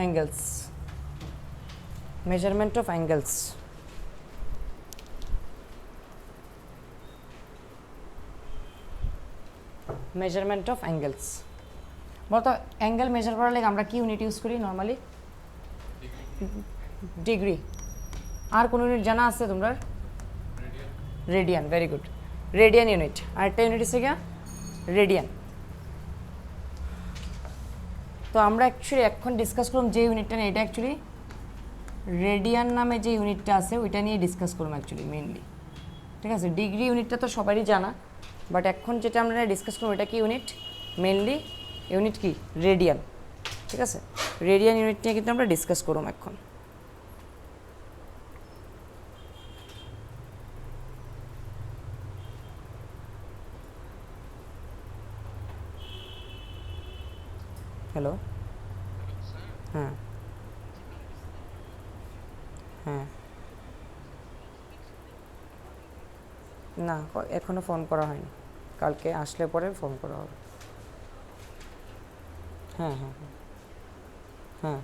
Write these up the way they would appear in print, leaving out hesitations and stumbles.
angles, measurement of angles. Measurement of angles. বলতো angle measure করার লাগে আমরা কি ইউনিট ইউজ করি নর্মালি? ডিগ্রি। আর কোন ইউনিট জানা আছে তোমরা? Radian. Very good, radian unit. আরেকটা ইউনিট হচ্ছে গিয়া রেডিয়ান। তো আমরা অ্যাকচুয়ালি এখন ডিসকাস করলাম যে ইউনিটটা নিয়ে, এটা অ্যাকচুয়ালি রেডিয়ান নামে যে ইউনিটটা আছে ওইটা নিয়ে ডিসকাস করলাম অ্যাকচুয়ালি মেইনলি। ঠিক আছে, ডিগ্রি ইউনিটটা তো সবারই জানা, বাট এখন যেটা আমরা ডিসকাস করবো এটা কি ইউনিট? মেইনলি ইউনিট কি? রেডিয়ান। ঠিক আছে, রেডিয়ান ইউনিট নিয়ে কিন্তু আমরা ডিসকাস করব এখন। হ্যালো, হ্যাঁ হ্যাঁ, না এখনো ফোন করা হয়নি, কালকে আসলে পরে ফোন করা হবে। হ্যাঁ হ্যাঁ হ্যাঁ,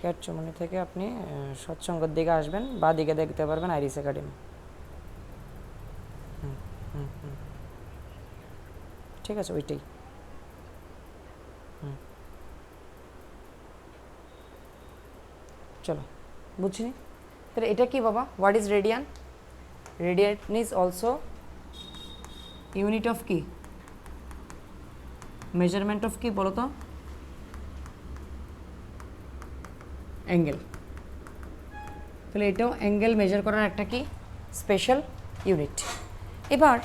ক্যাটচুমনি থেকে আপনি সৎসঙ্গের দিকে আসবেন, বা দিকে দেখতে পারবেন আইরিস একাডেমি। হুম হুম হুম, ঠিক আছে, ওইটাই। হুম, চলো বুঝিনি তাহলে এটা কি বাবা? What is radian? Radian is also unit of কি? মেজারমেন্ট অফ কি বলো তো? অ্যাঙ্গেল। তাহলে এটাও অ্যাঙ্গেল মেজার করার একটা কি স্পেশাল ইউনিট। এবার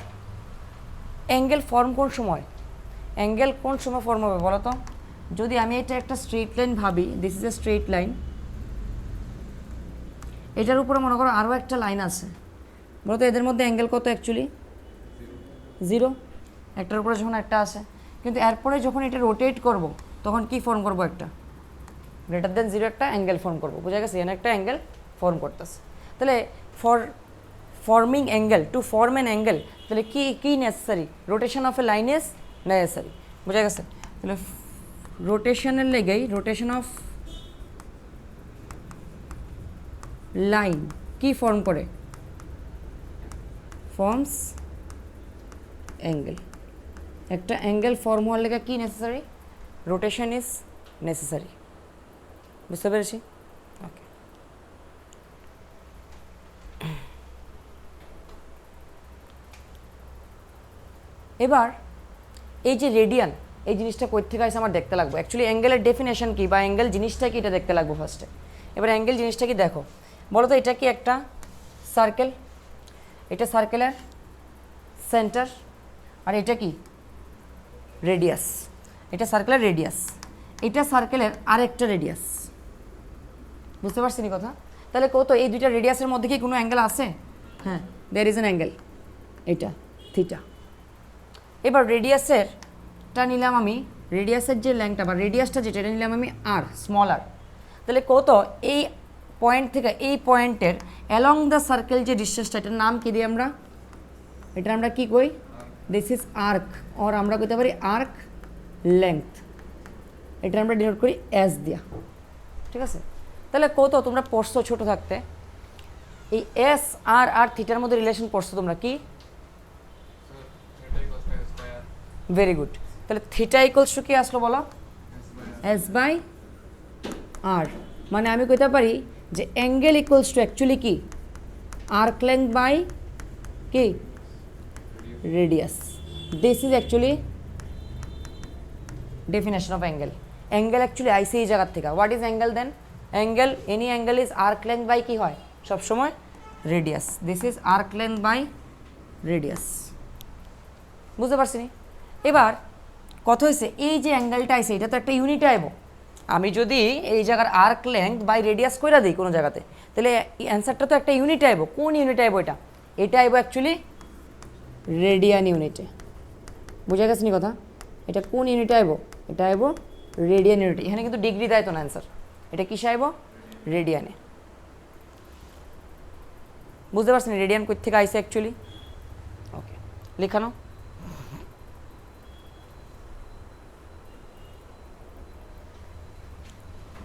অ্যাঙ্গেল ফর্ম কোন সময়? অ্যাঙ্গেল কোন সময় ফর্ম হবে বলো তো? যদি আমি এটা একটা স্ট্রেট লাইন ভাবি, this is a straight line, এটার উপরে মনে করো আরও একটা লাইন আছে, বলো তো এদের মধ্যে অ্যাঙ্গেল কত অ্যাকচুয়ালি? জিরো। একটার উপরে যখন একটা আছে, কিন্তু এরপরে যখন এটা রোটেট করব তখন কি ফর্ম করব? একটা গ্রেটার দেন জিরো একটা অ্যাঙ্গেল ফর্ম করবো। বুঝা গেছে? এখানে একটা অ্যাঙ্গেল ফর্ম করতেছে। তাহলে for forming angle, to form an angle, তাহলে কি কি necessary? Rotation of a line is necessary. বুঝা গেছে? তাহলে রোটেশনের লেগেই, রোটেশন অফ লাইন কি ফর্ম করে? Forms angle. একটা অ্যাঙ্গেল ফর্ম হওয়ার লেগে কি নেসেসারি? Rotation is necessary. বুঝতে পেরেছি? ওকে, এবার এই যে রেডিয়ান, এই জিনিসটা কই থেকে আসে আমার দেখতে লাগবে। অ্যাকচুয়ালি অ্যাঙ্গেলের ডেফিনেশন কি বা অ্যাঙ্গেল জিনিসটা কি এটা দেখতে লাগবে ফার্স্টে। এবার অ্যাঙ্গেল জিনিসটা কি দেখো বলো তো? এটা কি একটা সার্কেল? এটা সার্কেলের সেন্টার, আর এটা কি রেডিয়াস। এটা সার্কেলের রেডিয়াস, এটা সার্কেলের আরেকটা রেডিয়াস। বুঝতে পারছি নি কথা? তাহলে কত এই দুইটা রেডিয়াসের মধ্যে কি কোনো অ্যাঙ্গেল আছে? হ্যাঁ, দেয়ার ইজ অ্যান অ্যাঙ্গেল, এটা থিটা। এবার রেডিয়াসেরটা নিলাম আমি, রেডিয়াসের যে ল্যাংটা বা রেডিয়াসটা যেটা, এটা নিলাম আমি আর, স্মল আর। তাহলে কত এই পয়েন্ট থেকে এই পয়েন্টের অ্যালং দ্য সার্কেল যে ডিস্টেন্সটা, এটার নাম কি দিই আমরা? এটা আমরা কি কই? দিস ইজ আর্ক, অর আমরা কইতে পারি আর্ক লেংথ। এটা আমরা ডিনোট করি এস দিয়া। ঠিক আছে? তাহলে কত তোমরা পড়ছো ছোট থাকতে, এই এস আর আর থিটার মধ্যে রিলেশন পড়ছো তোমরা কি? Very good. তাহলে থিটা ইকুয়ালস টু কি আসলো বলো? S by R. মানে আমি কইতে পারি যে অ্যাঙ্গেল ইকুয়ালস টু অ্যাকচুয়ালি কি? আর্ক লেংথ বাই কি? Radius. This is actually definition of angle. Angle actually আইসি এই জায়গার থেকে। What is angle then? Angle, any angle is arc length by কি হয় সবসময়? Radius. This is arc length by radius. বুঝতে পারছি নি? এবার কথা হয়েছে এই যে অ্যাঙ্গেলটা আইসে এটা তো একটা ইউনিট আইব। আমি যদি এই জায়গার আর্ক লেংথ বাই রেডিয়াস কইরা দিই কোনো জায়গাতে, তাহলে অ্যান্সারটা তো একটা ইউনিট আইব। কোন ইউনিট আইব এটা? এটা আইব অ্যাকচুয়ালি রেডিয়ান ইউনিটে। বুঝা গেছে নি কথা? এটা কোন ইউনিটে আইব? এটা আইব রেডিয়ান ইউনিটে। এখানে কিন্তু ডিগ্রি দেয় তো না অ্যান্সার, এটা কিসে আইব? রেডিয়ানে। বুঝতে পারছেন রেডিয়ান কই থেকে আইসে অ্যাকচুয়ালি? ওকে, লেখানো।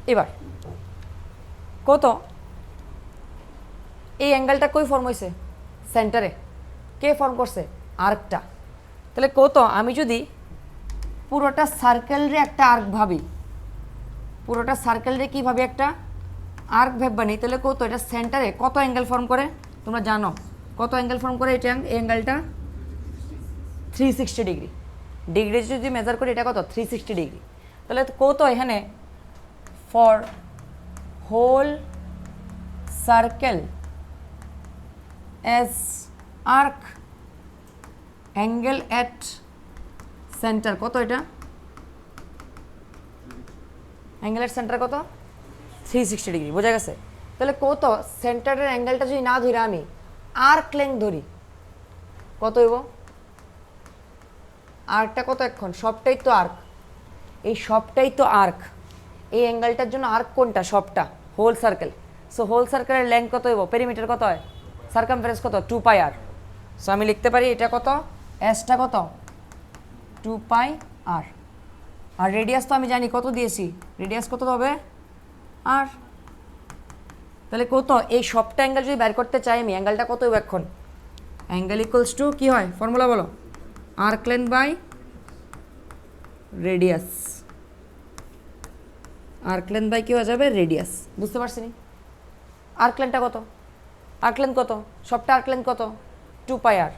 এবার কত এই অ্যাঙ্গেলটা কই ফর্ম হয়েছে সেন্টারে কে ফর্ম করছে আর্কটা তাহলে কত আমি যদি পুরোটা সার্কেলরে একটা আর্ক ভাবি পুরোটা সার্কেলরে কী ভাবি একটা আর্ক ভাববানি তাহলে কত এটা সেন্টারে কত অ্যাঙ্গেল ফর্ম করে তোমরা জানো কত অ্যাঙ্গেল ফর্ম করে এটা এই অ্যাঙ্গেলটা 360 ডিগ্রি ডিগ্রি যদি মেজার করি এটা কত 360 ডিগ্রি তাহলে কত এখানে for whole circle as arc angle at center কত এটা অ্যাঙ্গেল এট সেন্টার কত 360 ডিগ্রি বোঝা গেছে তাহলে কত সেন্টারের অ্যাঙ্গেলটা যদি না ধরি আমি আর্ক লেন্থ ধরি কত হইব আর্কটা কত এখন সবটাই তো আর্ক এই সবটাই তো আর্ক এই অ্যাঙ্গেলটার জন্য আর্ক কোনটা সবটা হোল সার্কেল সো হোল সার্কেলের লেন্থ কত হইব পেরিমিটার কত হয় সার্কামফারেন্স কত 2 পাই আর সো আমি লিখতে পারি এটা কত এসটা কত 2 পাই আর আর রেডিয়াস তো আমি জানি কত দিয়েছি রেডিয়াস কত হবে আর তাহলে কত এই সবটা অ্যাঙ্গেল যদি বের করতে চাই আমি অ্যাঙ্গেলটা কত হবে এখন অ্যাঙ্গেল ইকুয়ালস টু কী হয় ফর্মুলা বলো arc length by radius arc length by কী হয়ে যাবে রেডিয়াস বুঝতে পারছি নি আর্ক লেন্থটা কত আর্ক লেন্থ কত সবটা আর্ক লেন্থ কত 2 pi R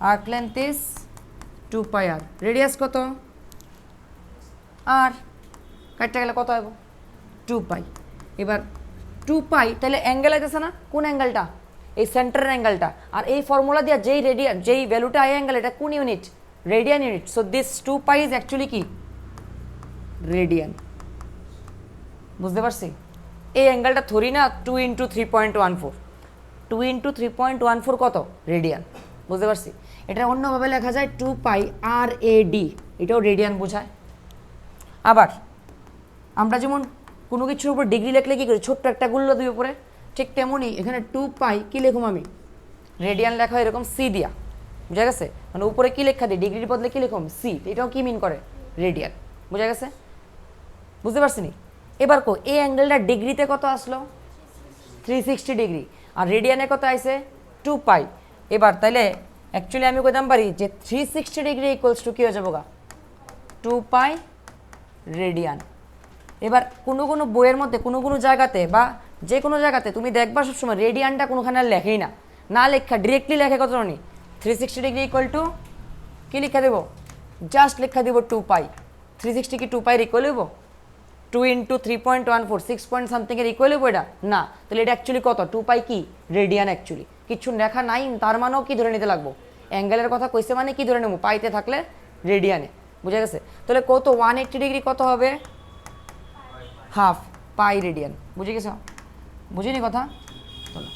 arc length is 2 pi R radius কত আর কাটতে গেলে কত হবে 2 পাই এবার 2 পাই তাহলে অ্যাঙ্গেল আইতেছে না কোন অ্যাঙ্গেলটা এই সেন্টারের অ্যাঙ্গেলটা আর এই ফর্মুলা দিয়ে যেই রেডিয়ান যেই ভ্যালুটা আই অ্যাঙ্গেল এটা কোন unit radian unit so this 2 pi is actually কি রেডিয়ান বুঝতে পারছি এই অ্যাঙ্গেলটা থরি না 2 ইন্টু 3.14 2 ইন্টু 3.14 কত রেডিয়ান বুঝতে পারছি এটা অন্যভাবে লেখা যায় 2 পাই আর এ ডি এটাও রেডিয়ান বোঝায় আবার আমরা যেমন কোনো কিছুর উপর ডিগ্রি লিখলে কী করি ছোট্ট একটা গুল্ল দিই উপরে ঠিক তেমনই এখানে 2 পাই কী লিখুম আমি রেডিয়ান লেখা হয় এরকম সি দিয়া বুঝা গেছে মানে উপরে কী লেখা দিই ডিগ্রির বদলে কী লিখুম সি এটাও কী মিন করে রেডিয়ান বুঝা গেছে বুঝতে পারছি নি এবার কো এই অ্যাঙ্গেলটা ডিগ্রিতে কত আসলো 360 ডিগ্রি আর রেডিয়ানে কত আইছে 2 পাই এবার তাইলে অ্যাকচুয়ালি আমি কইতাম পারি যে 360 ডিগ্রি ইকুয়ালস টু কী হয়ে যাবো গা 2 পাই রেডিয়ান এবার কোনো কোনো বইয়ের মধ্যে কোনো কোনো জায়গাতে বা যে কোনো জায়গাতে তুমি দেখবা সবসময় রেডিয়ানটা কোনোখানে আর লেখেই না না লেখা ডিরেক্টলি লেখে কত নি 360 ডিগ্রি ইকুয়াল টু কী লিখা দেবো জাস্ট লেখা দেবো 2 পাই 360 কি 2 পাইয়ের ইকুয়াল হইব 2 ইন্টু 3.14 6 পয়েন্ট সামথিংয়ের ইকুয়াল হইব এটা না তাহলে এটা অ্যাকচুয়ালি কত 2 পাই কি রেডিয়ান অ্যাকচুয়ালি কিছু লেখা নাই তার মানেও কী ধরে নিতে লাগবো অ্যাঙ্গেলের কথা কইছে মানে কী ধরে নেবো পাইতে থাকলে রেডিয়ানে বুঝা গেছে তাহলে কত 180 ডিগ্রি কত হবে হাফ পাই রেডিয়ান বুঝে গেছো বুঝিনি কথা চলো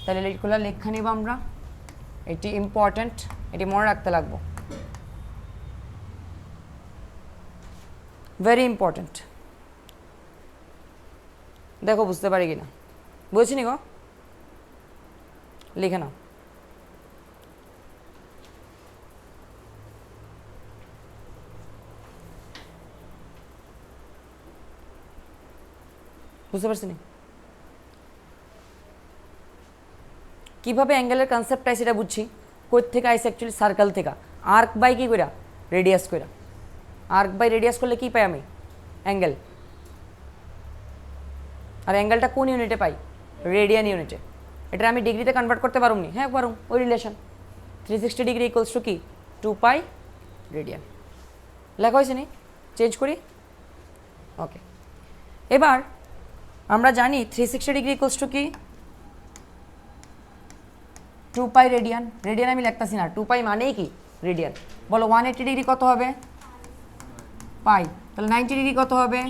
তাহলে এগুলো লেখা নিব আমরা এটি ইম্পর্ট্যান্ট এটি মনে রাখতে লাগবো ভেরি ইম্পর্ট্যান্ট দেখো বুঝতে পারি কিনা বুঝছি নি গো লিখে নাও বুঝতে পারছি না কীভাবে অ্যাঙ্গেলের কনসেপ্ট আইসে এটা বুঝছি কই থেকে আইসে অ্যাকচুয়ালি সার্কেল থেকে আর্ক বাই কী কইরা রেডিয়াস কইরা আর্ক বাই রেডিয়াস করলে কী পাই আমি অ্যাঙ্গেল আর অ্যাঙ্গেলটা কোন ইউনিটে পাই রেডিয়ান ইউনিটে এটা আমি ডিগ্রিতে কনভার্ট করতে পারুম নি হ্যাঁ পারুম ওই রিলেশন 360 ডিগ্রি ইকুয়ালস টু কি 2 পাই রেডিয়ান লেখা হয়েছে নি চেঞ্জ করি ওকে এবার আমরা জানি 360 ডিগ্রি ইকুয়ালস টু কি 2 পাই রেডিয়ান রেডিয়ান আমি লিখতাছি না 2 পাই মানেই কি রেডিয়ান বলো 180 ডিগ্রি কত হবে পাই তাহলে 90 ডিগ্রি কত হবে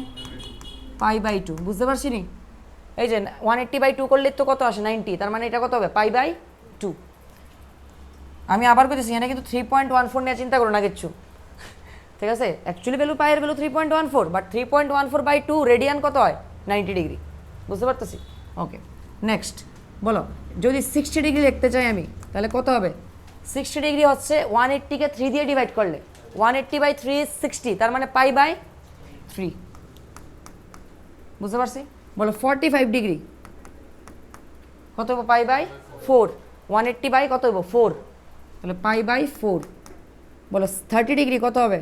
পাই বাই 2 বুঝতে পারছি নি এই যে 180 বাই 2 করলে তো কত আসে 90 তার মানে এটা কত হবে পাই বাই 2 আমি আবার বলতেছি এখানে কিন্তু 3.14 নিয়ে চিন্তা করো না কিচ্ছু ঠিক আছে অ্যাকচুয়ালি ভ্যালু পাইয়ের ভ্যালু 3.14 বাট 3.14 বাই 2 রেডিয়ান কত হয় 90 ডিগ্রি বুঝতে পারতেছি ওকে নেক্সট বলো যদি 60 ডিগ্রি লিখতে চাই আমি তাহলে কত হবে 60 ডিগ্রি হচ্ছে 180 কে 3 দিয়ে ডিভাইড করলে 180 বাই 3 ইজ 60 তার মানে পাই বাই 3 বুঝতে পারছি? বলো 45 ডিগ্রি কত হইব π/4, 180 বাই কত হইব 4, তাহলে π/4। বলো 30 ডিগ্রি কত হবে?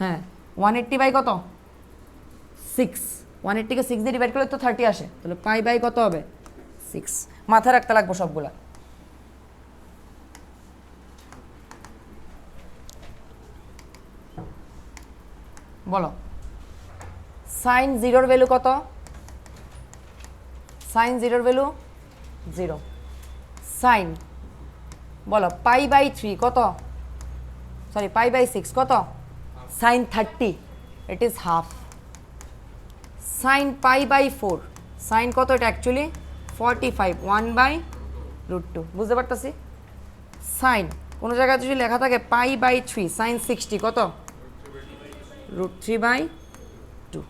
হ্যাঁ 180 বাই কত 6, 180কে 6 দিয়ে ডিভাইড করলে তো 30 আসে, তাহলে π/, কত হবে 6। মাথায় রাখতে লাগবো সবগুলা। বলো সাইন 0-র ভ্যালু কত? সাইন 0-র ভ্যালু 0। সাইন বলো π/3 কত? সরি π/6 কত? Sine 30, it is half. Sine π/4, sine কত এটা অ্যাকচুয়ালি 45, 1/√2। বুঝতে পারতেছি? সাইন কোনো জায়গায় যদি লেখা থাকে π/3, সাইন 60 কত? √3/2।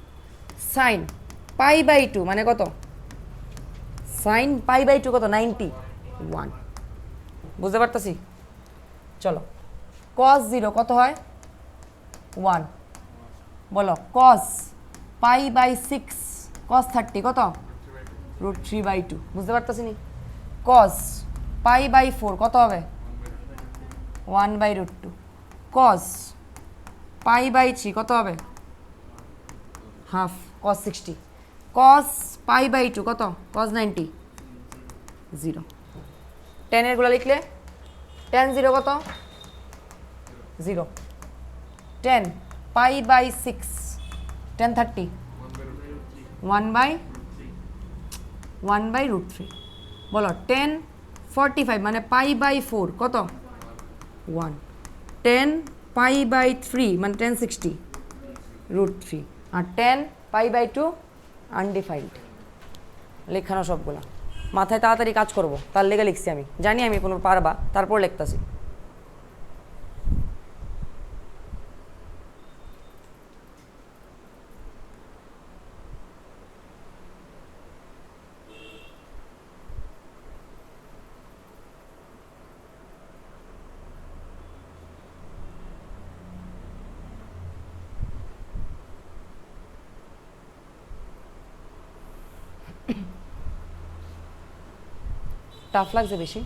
সাইন π/2 মানে কত? সাইন π/2 কত? 91। বুঝতে পারতেছি? চলো cos 0 কত হয়? 1। বলো cos π/6, cos 30 কত? √3/2। বুঝতে পারতেছি নি? cos π/4 কত হবে? 1/√2। cos π/3 কত হবে? Half, cos 60। cos π/2 কত? cos 90, 0। tan এর গুলা লিখলে tan 0 কত? 0। tan π/6, tan 30, 1/√3। বলো tan 45 মানে π/4 কত? 1। tan π/3 মানে tan 60, √3। আর tan π/2 আনডিফাইন্ড। লেখানো সবগুলা মাথায় তাড়াতাড়ি কাজ করবো, তার লেগে লিখছি। আমি জানি আমি কোনো পারবা, তারপর লিখতেছি। টাফ লাগছে বেশি?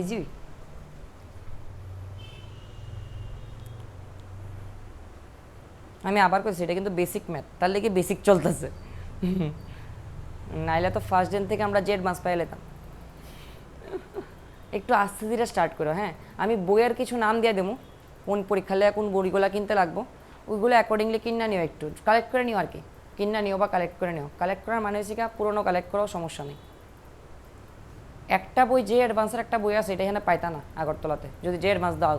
ইজি? আমি আবার করছি, এটা কিন্তু বেসিক ম্যাথ, তার লেগে বেসিক চলতেছে। নাইলে তো ফার্স্ট দিন থেকে আমরা জেড মাস পাই লেতাম। একটু আস্তে ধীরে স্টার্ট করো। হ্যাঁ আমি বইয়ের কিছু নাম দিয়ে দেবো, কোন পরীক্ষার লেগে কোন বইগুলো কিনতে লাগবো, ওইগুলো অ্যাকর্ডিংলি কিনা নিও, একটু কালেক্ট করে নিও আর কি। কিনা নিও বা কালেক্ট করে নিও। কালেক্ট করার মানে হচ্ছে কি পুরোনো কালেক্ট করাও সমস্যা নেই। একটা বই যে অ্যাডভান্সের একটা বই আছে, এটা এখানে পাইতা না আগরতলাতে। যদি যে অ্যাডভান্স দাও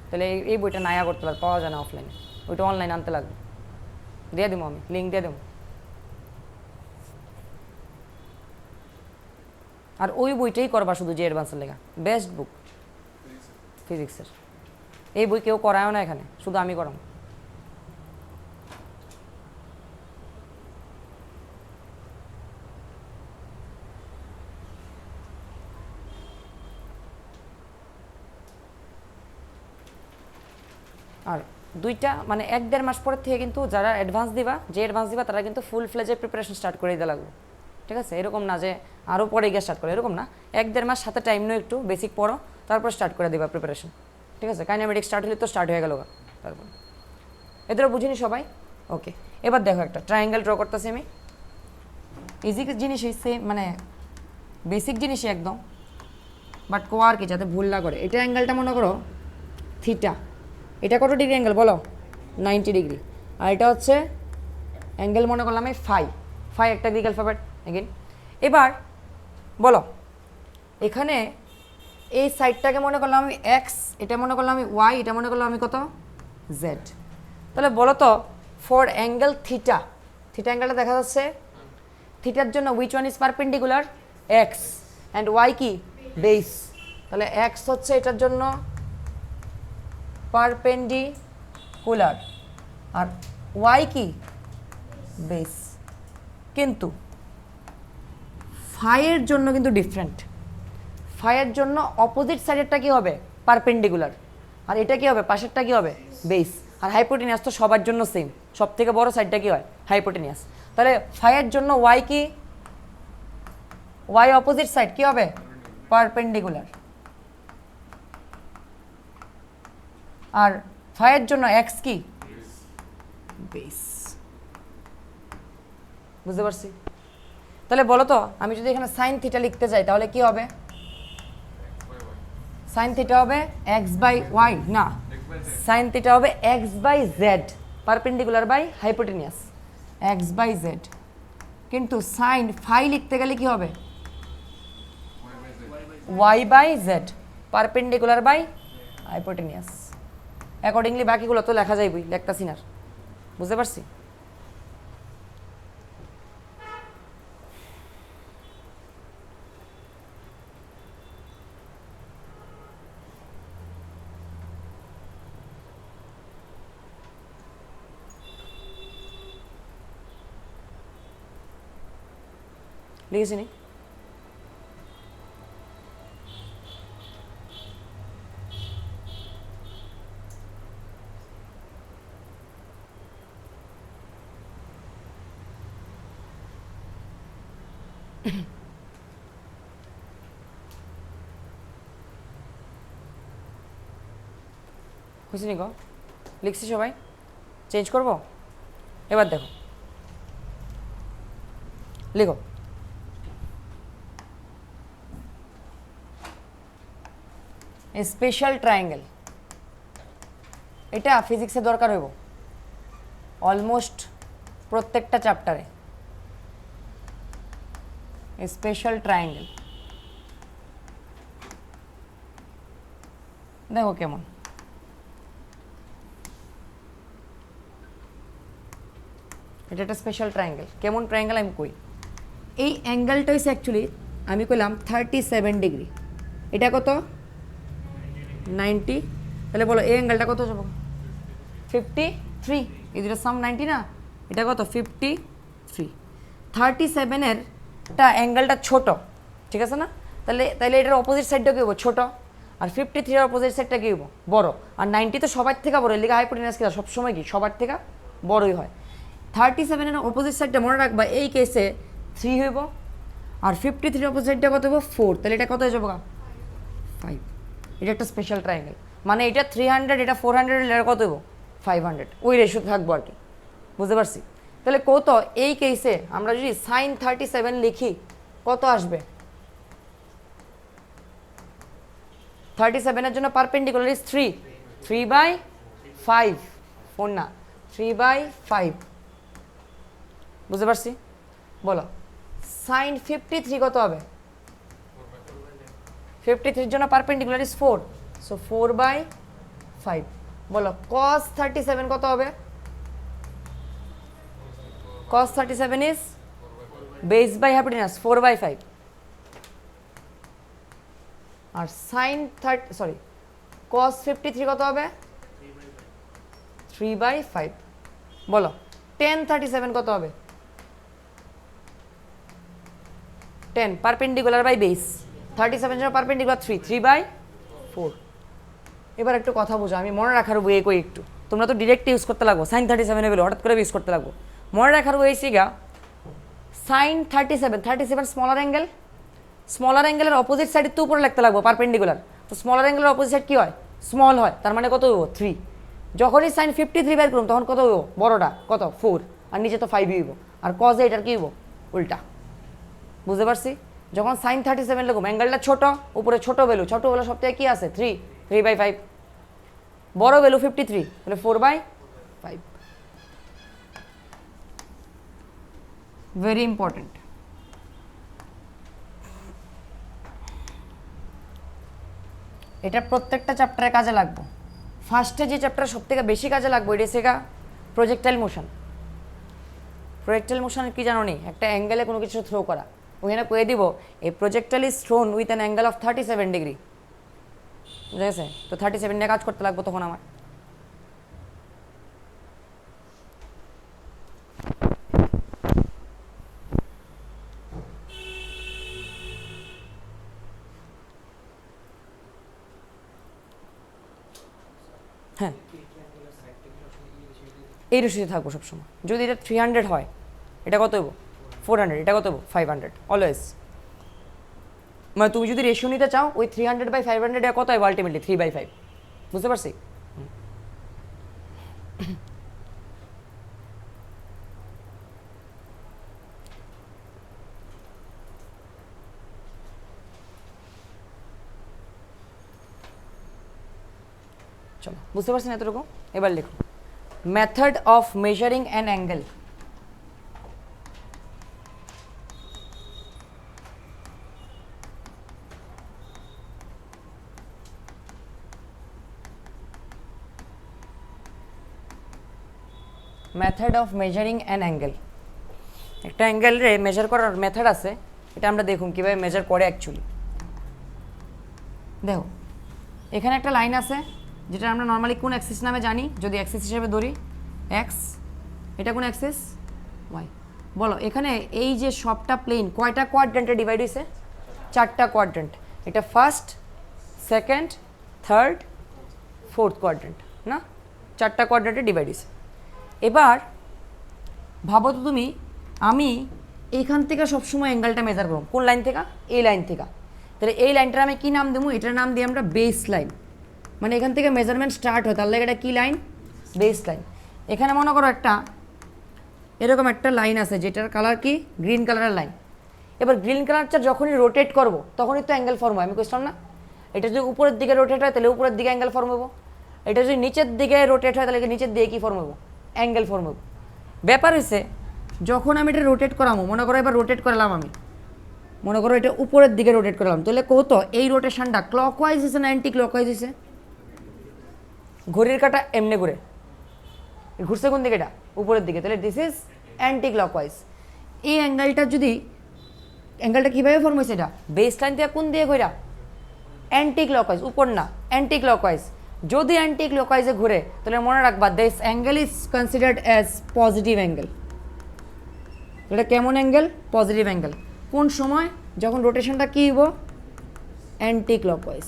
তাহলে এই বইটা নাই আগরতলা, পাওয়া যায় না অফলাইনে, ওইটা অনলাইনে আনতে লাগবে। দিয়ে দেবো আমি, লিঙ্ক দিয়ে দেবো। আর ওই বইটাই করবা শুধু যে অ্যাডভান্সের লেখা, বেস্ট বুক ফিজিক্সের। এই বই কেউ করায়ও না এখানে, শুধু আমি করাম। আর দুইটা মানে 1-1.5 মাস পরের থেকে কিন্তু যারা অ্যাডভান্স দিবা, যে অ্যাডভান্স দিবা তারা কিন্তু ফুল ফ্লেজে প্রিপারেশন স্টার্ট করে দিতে লাগবে। ঠিক আছে? এরকম না যে আরও পরে গিয়ে স্টার্ট করে, এরকম না। 1-1.5 মাস সাথে টাইম নিয়ে একটু বেসিক পড়ো, তারপর স্টার্ট করে দিবা প্রিপারেশন। ঠিক আছে? কাইনেমেটিক স্টার্ট হলে তো স্টার্ট হয়ে গেল। তারপর এদেরও বুঝিনি সবাই? ওকে, এবার দেখো একটা ট্রায়াঙ্গেল ড্র করতেছি আমি। ইজি জিনিসই, সেম মানে বেসিক জিনিসই একদম, বাট কোয়ার কি যাতে ভুল না করে। এটা অ্যাঙ্গেলটা মনে করো থিটা। এটা কত ডিগ্রি অ্যাঙ্গেল বলো? 90 ডিগ্রি। আর এটা হচ্ছে অ্যাঙ্গেল মনে করলাম আমি ফাই একটা গ্রিক অ্যালফাবেট এগেন। এবার বলো এখানে এই সাইডটাকে মনে করলাম আমি এক্স, এটা মনে করলাম আমি ওয়াই, এটা মনে করলাম আমি কত জেড। তাহলে বলো তো ফর অ্যাঙ্গেল থিটা, থিটা অ্যাঙ্গেলটা দেখা যাচ্ছে, থিটার জন্য which one is perpendicular? X, and Y কি বেস। তাহলে এক্স হচ্ছে এটার জন্য পারপেন্ডিকুলার আর ওয়াই কি বেস। কিন্তু ফাইয়ের জন্য কিন্তু ডিফারেন্ট। ফাইয়ের জন্য অপোজিট সাইডেরটা কি হবে? পারপেন্ডিকুলার, আর এটা কি হবে? পাশেরটা কি হবে? বেস। আর হাইপোটেনিয়াস তো সবার জন্য সেম, সব থেকে বড় সাইডটা কি হয় হাইপোটেনিয়াস। তাহলে ফাইয়ের জন্য ওয়াই কি, ওয়াই অপোজিট সাইড কি হবে পারপেন্ডিকুলার, আর ফাইয়ের জন্য এক্স কি বেস। বুঝতে পারছি? তাহলে বলো তো আমি যদি এখানে সাইন থিটা লিখতে চাই তাহলে কি হবে? সাইন থিটা হবে এক্স বাই ওয়াই, না সাইন থিটা হবে X by Z perpendicular by hypotenuse, X by Z. কিন্তু সাইন ফাই লিখতে গেলে কি হবে Y by Z perpendicular by hypotenuse. Accordingly বাকিগুলো তো লেখা যাইবই, লেখতাছি না। বুঝতে পারছি? লিখেছি নি? খুশি নি গো? লিখছি সবাই? চেঞ্জ করব? এবার দেখো, লিখো স্পেশাল ট্রায়াঙ্গেল। এটা ফিজিক্সে দরকার হইব অলমোস্ট প্রত্যেকটা চ্যাপ্টারে। স্পেশাল ট্রায়াঙ্গেল দেখো কেমন, এটা একটা স্পেশাল ট্রায়াঙ্গেল। কেমন ট্রায়াঙ্গেল আমি কই, এই অ্যাঙ্গেলটা হচ্ছে অ্যাকচুয়ালি আমি কইলাম 37 ডিগ্রি, এটা কত 90। তাহলে বলো এই অ্যাঙ্গেলটা কত যাবো 53, এই দুটো সাম 90 না, এটা কত 53। 37-এর অ্যাঙ্গেলটা ছোট, ঠিক আছে না? তাহলে এটার অপোজিট সাইডটা কি হবো ছোট, আর 53-এর অপোজিট সাইডটা কি হবো বড়, আর 90 তো সবার থেকে বড়, লিখা হাইপোটেনিয়াস কি সবসময় কি সবার থেকে বড়ই হয়। 37-এর অপোজিট সাইডটা মনে রাখবা এই কেসে 3 হইব, আর 53-এর অপোজিট সাইডটা কত হইব 4, তাহলে এটা কত হয়ে যাবো 5। এটা একটা স্পেশাল ট্রায়াঙ্গেল, মানে এটা 300, এটা 400, এটা কত হইব 500, ওই রেশিও থাকবো আর কি। বুঝতে পারছি? তাহলে কত এই কেসে আমরা যদি সাইন 37 লিখি কত আসবে? 37-এর জন্য পারপেন্ডিকুলার ইজ 3/5, 4 না 3/5। বুঝতে পারছি? বলো সাইন 53 কত হবে? 53-এর জন্য পারপেন্ডিকুলার ইজ 4, সো 4/5। বলো cos 37 কত হবে? cos 37 is base by hypotenuse 4/5, আর সাইন cos 53 কত হবে 3/5। বলো tan 37 কত হবে? 10 পারপেন্ডিকুলার বাই বেস, 37 জন্য পারপেন্ডিকুলার 3/4। এবার একটু কথা বুঝো, আমি মনে রাখার বইয়ে কই একটু, তোমরা তো ডিরেক্ট ইউজ করতে লাগবো সাইন 37 এগুলো হঠাৎ করে ইউজ করতে লাগবো। মনে রাখার বই সিগা সাইন 37 স্মলার অ্যাঙ্গেল, স্মলার অ্যাঙ্গেলের অপোজিট সাইডের তো উপরে লিখতে লাগবো পারপেন্ডিকুলার, তো স্মলার অ্যাঙ্গেলের অপোজিট সাইড কি হয় স্মল হয়, তার মানে কত হইব 3। যখনই সাইন 53 বের করুন তখন কত হইব বড়টা কত 4, আর নিচে তো 5 হইব, আর কজ এটার কি হইব উল্টা। বুঝতে পারছি? যখন সাইন 37 লিখুম অ্যাঙ্গেলটা ছোট, উপরে ছোট ভ্যালু সব থেকে কি আছে 3/5, বড় ভ্যালু 53, তাহলে 4/5। Very important. এটা প্রত্যেকটা চ্যাপ্টারে কাজে লাগবে। ফার্স্টে যে চ্যাপ্টার সব থেকে বেশি কাজে লাগবে এটা শেখা প্রজেক্টাইল মোশন। প্রজেক্টাইল মোশন কি জানো নি? একটা অ্যাঙ্গেলে কোনো কিছু থ্রো করা, ওখানে কয়ে দিব এই projectile is thrown with an angle of 37 degree. বুঝা গেছে? তো 37 নিয়ে কাজ করতে লাগবে তখন আমার। হ্যাঁ এই রেশিওতে থাকবো সবসময়। যদি এটা 300 হয়, এটা কত হবো 400, এটা কত হবো 500, অলওয়েজ। মানে তুমি যদি রেশিও নিতে চাও ওই 300/500 এটা কত হয় আলটিমেটলি 3/5, বুঝতে পারছি? চলো, বুঝতে পারছেন এতটুকু? এবার লিখো method of measuring an angle. Method of measuring an angle, একটা অ্যাঙ্গেলরে মেজার করার মেথড আছে, এটা আমরা দেখুন কীভাবে মেজার করে অ্যাকচুয়ালি। দেখো এখানে একটা লাইন আছে যেটা আমরা নর্মালি কোন অ্যাক্সিস নামে জানি, যদি অ্যাক্সিস হিসেবে ধরি এক্স, এটা কোন অ্যাক্সিস ওয়াই। বলো এখানে এই যে সবটা প্লেন কয়টা কোয়াড্রেন্টে ডিভাইড হয়েছে? 4টা কোয়াড্রেন্ট। এটা first, second, third, fourth quadrant না, 4টা কোয়াড্রেন্টে ডিভাইড হয়েছে। এবার ভাবো তো তুমি, আমি এইখান থেকে সবসময় অ্যাঙ্গেলটা মেজার করব, কোন লাইন থেকে? এই লাইন থেকে। তাহলে এই লাইনটার আমি কী নাম দেবো? এটার নাম দিই আমরা বেস লাইন। মানে এখান থেকে মেজারমেন্ট স্টার্ট হয়, তাহলে এটা কী লাইন? Base line. এখানে মনে করো একটা এরকম একটা লাইন আছে যেটার কালার কি গ্রিন কালারের লাইন। এবার গ্রিন কালারটা যখনই রোটেট করবো তখনই তো অ্যাঙ্গেল ফর্ম হয়, আমি বুঝলাম না? এটা যদি উপরের দিকে রোটেট হয় তাহলে উপরের দিকে অ্যাঙ্গেল ফর্ম হবো, এটা যদি নিচের দিকে রোটেট হয় তাহলে নিচের দিকে কী ফর্ম হবো? অ্যাঙ্গেল ফর্ম হবো। ব্যাপার হচ্ছে যখন আমি এটা রোটেট করাবো, মনে করো এবার রোটেট করলাম, আমি মনে করো এটা উপরের দিকে রোটেট করলাম, তাহলে কত এই রোটেশনটা ক্লকওয়াইজ হয়েছে না অ্যান্টি ক্লকওয়াইজ হয়েছে? ঘড়ির কাঁটা এমনি ঘুরে, ঘুরছে কোন দিকে? এটা উপরের দিকে, তাহলে দিস ইজ অ্যান্টি ক্লকওয়াইজ। এই অ্যাঙ্গেলটা যদি অ্যাঙ্গেলটা কীভাবে ফর্ম হয়েছে? এটা বেস লাইন থেকে কোন দিয়ে ঘুরা? অ্যান্টি ক্লকওয়াইজ, উপর না, অ্যান্টি ক্লকওয়াইজ। যদি অ্যান্টি ক্লকওয়াইজে ঘুরে তাহলে মনে রাখবা this angle is considered as positive angle. এটা কেমন অ্যাঙ্গেল? Positive angle. কোন সময়? যখন রোটেশনটা কী হইব? Anti clockwise.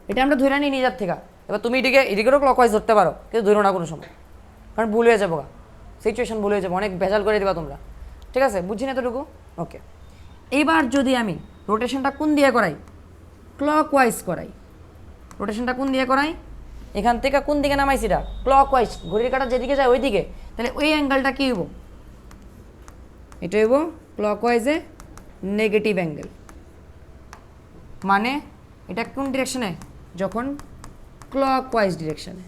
এটা আমরা ধরে নিই নিজের থেকে। এবার তুমি এদিকেও ক্লকওয়াইজ ধরতে পারো, কিন্তু ধরো না কোনো সময়, কারণ ভুল হয়ে যাবো, সিচুয়েশন ভুল হয়ে যাবো, অনেক ভেজাল করে দেবা তোমরা। ঠিক আছে, বুঝছি না এতটুকু? ওকে। এইবার যদি আমি রোটেশনটা কোন দিয়ে করাই? ক্লকওয়াইজ করাই। রোটেশনটা কোন দিয়ে করাই? এখান থেকে কোন দিকে নামাইছি? এটা ক্লকওয়াইজ, ঘড়ির কাঁটা যেদিকে যায় ওই দিকে। তাহলে ওই অ্যাঙ্গেলটা কী হইব? এটা হইব ক্লকওয়াইজে নেগেটিভ অ্যাঙ্গেল। মানে এটা কোন ডিরেকশনে? যখন ক্লকওয়াইজ ডিরেকশনে।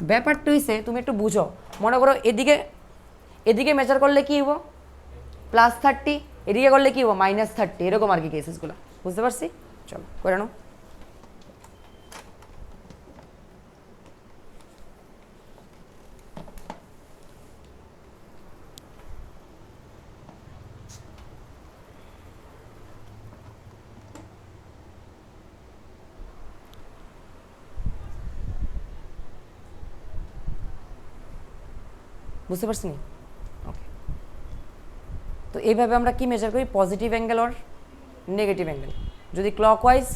ব্যাপারটা হইছে তুমি একটু বুঝো, মনে করো এদিকে মেজার করলে কী হইব? +30, এদিকে করলে কী হবো? -30, এরকম আর কি কেসেসগুলো, বুঝতে পারছি? চলো করে নাও। বুঝতে পারছি? ওকে। তো এইভাবে আমরা কি মেজার করি? পজিটিভ অ্যাঙ্গেল আর নেগেটিভ অ্যাঙ্গেল। যদি ক্লকওয়াইজ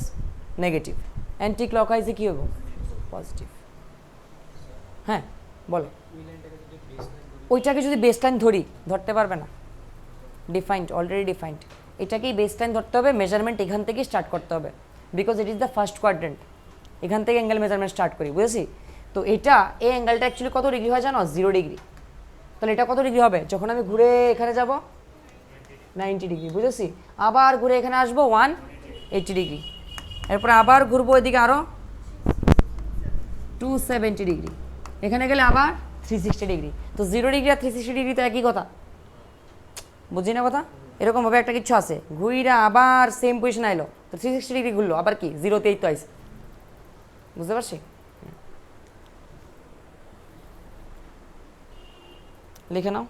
নেগেটিভ, অ্যান্টি ক্লকওয়াইজে কী হবো? পজিটিভ। হ্যাঁ বলো। ওইটাকে যদি বেসলাইন ধরতে পারবে না, ডিফাইন্ড, অলরেডি ডিফাইন্ড। এটাকেই বেসলাইন ধরতে হবে, মেজারমেন্ট এখান থেকেই স্টার্ট করতে হবে, because it is the first quadrant. এখান থেকে অ্যাঙ্গেল মেজারমেন্ট স্টার্ট করি, বুঝেছি? তো এটা এই অ্যাঙ্গেলটা অ্যাকচুয়ালি কত ডিগ্রি হয় জানো? 0 ডিগ্রি। তাহলে এটা কত ডিগ্রি হবে? যখন আমি ঘুরে এখানে যাব 90 ডিগ্রি, বুঝেছি? আবার ঘুরে এখানে আসবো 180 ডিগ্রি, এরপর আবার ঘুরবো এদিকে আরও 270 ডিগ্রি, এখানে গেলে আবার 360 ডিগ্রি। তো 0 ডিগ্রি আর 360 ডিগ্রি তো একই কথা, বুঝি না কথা? এরকমভাবে একটা কিছু আছে, ঘুরিরা আবার সেম পজিশন আইলো, তো 360 ডিগ্রি ঘুরলো, আবার কি 0তেই তো আইছে, বুঝতে পারছি? লিখে নাও।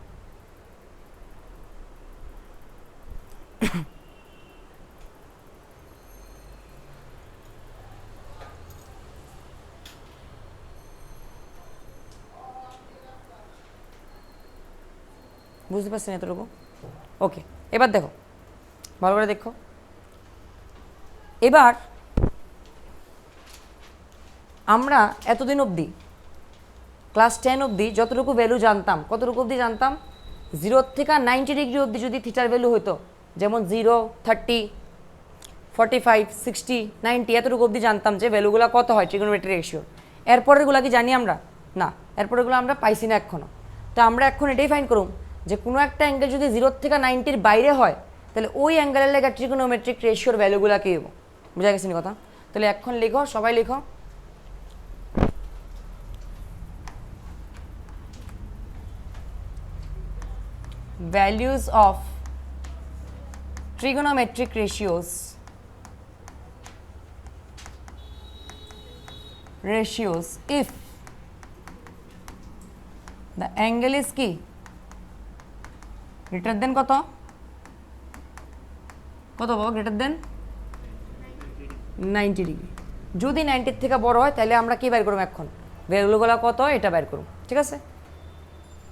বুঝতে পারছেন এতটুকু? ওকে, এবার দেখো, ভালো করে দেখো। এবার আমরা এতদিন অবধি ক্লাস 10 অবধি যতটুকু ভ্যালু জানতাম, কতটুকু অবধি জানতাম, 0 থেকে 90 ডিগ্রি অবধি যদি থিটার ভ্যালু হতো, যেমন 0, 30, 45, 60, 90 এতটুকু অবধি জানতাম যে ভ্যালুগুলো কত হয় ট্রিগোনোমেট্রিক রেশিও। এরপরেরগুলো কি জানি আমরা? না, এরপরেরগুলো আমরা পাইছি না এখনও। তো আমরা এখন এটাই ফাইন্ড করুম যে কোনো একটা অ্যাঙ্গেল যদি 0 থেকে 90-র বাইরে হয়, তাহলে ওই অ্যাঙ্গেলের লেগে ট্রিগোনোমেট্রিক রেশিওর ভ্যালুগুলো কী হবো। বুঝা গেছে কথা? তাহলে এখন লিখো, সবাই লিখো, values of trigonometric ratios if the angle is কি greater than কত বাবা greater than 90 ডিগ্রি। যদি 90 থেকে বড় হয় তাহলে আমরা কি বের করব, এখন ভ্যালুগুলো কত এটা বের করব। ঠিক আছে,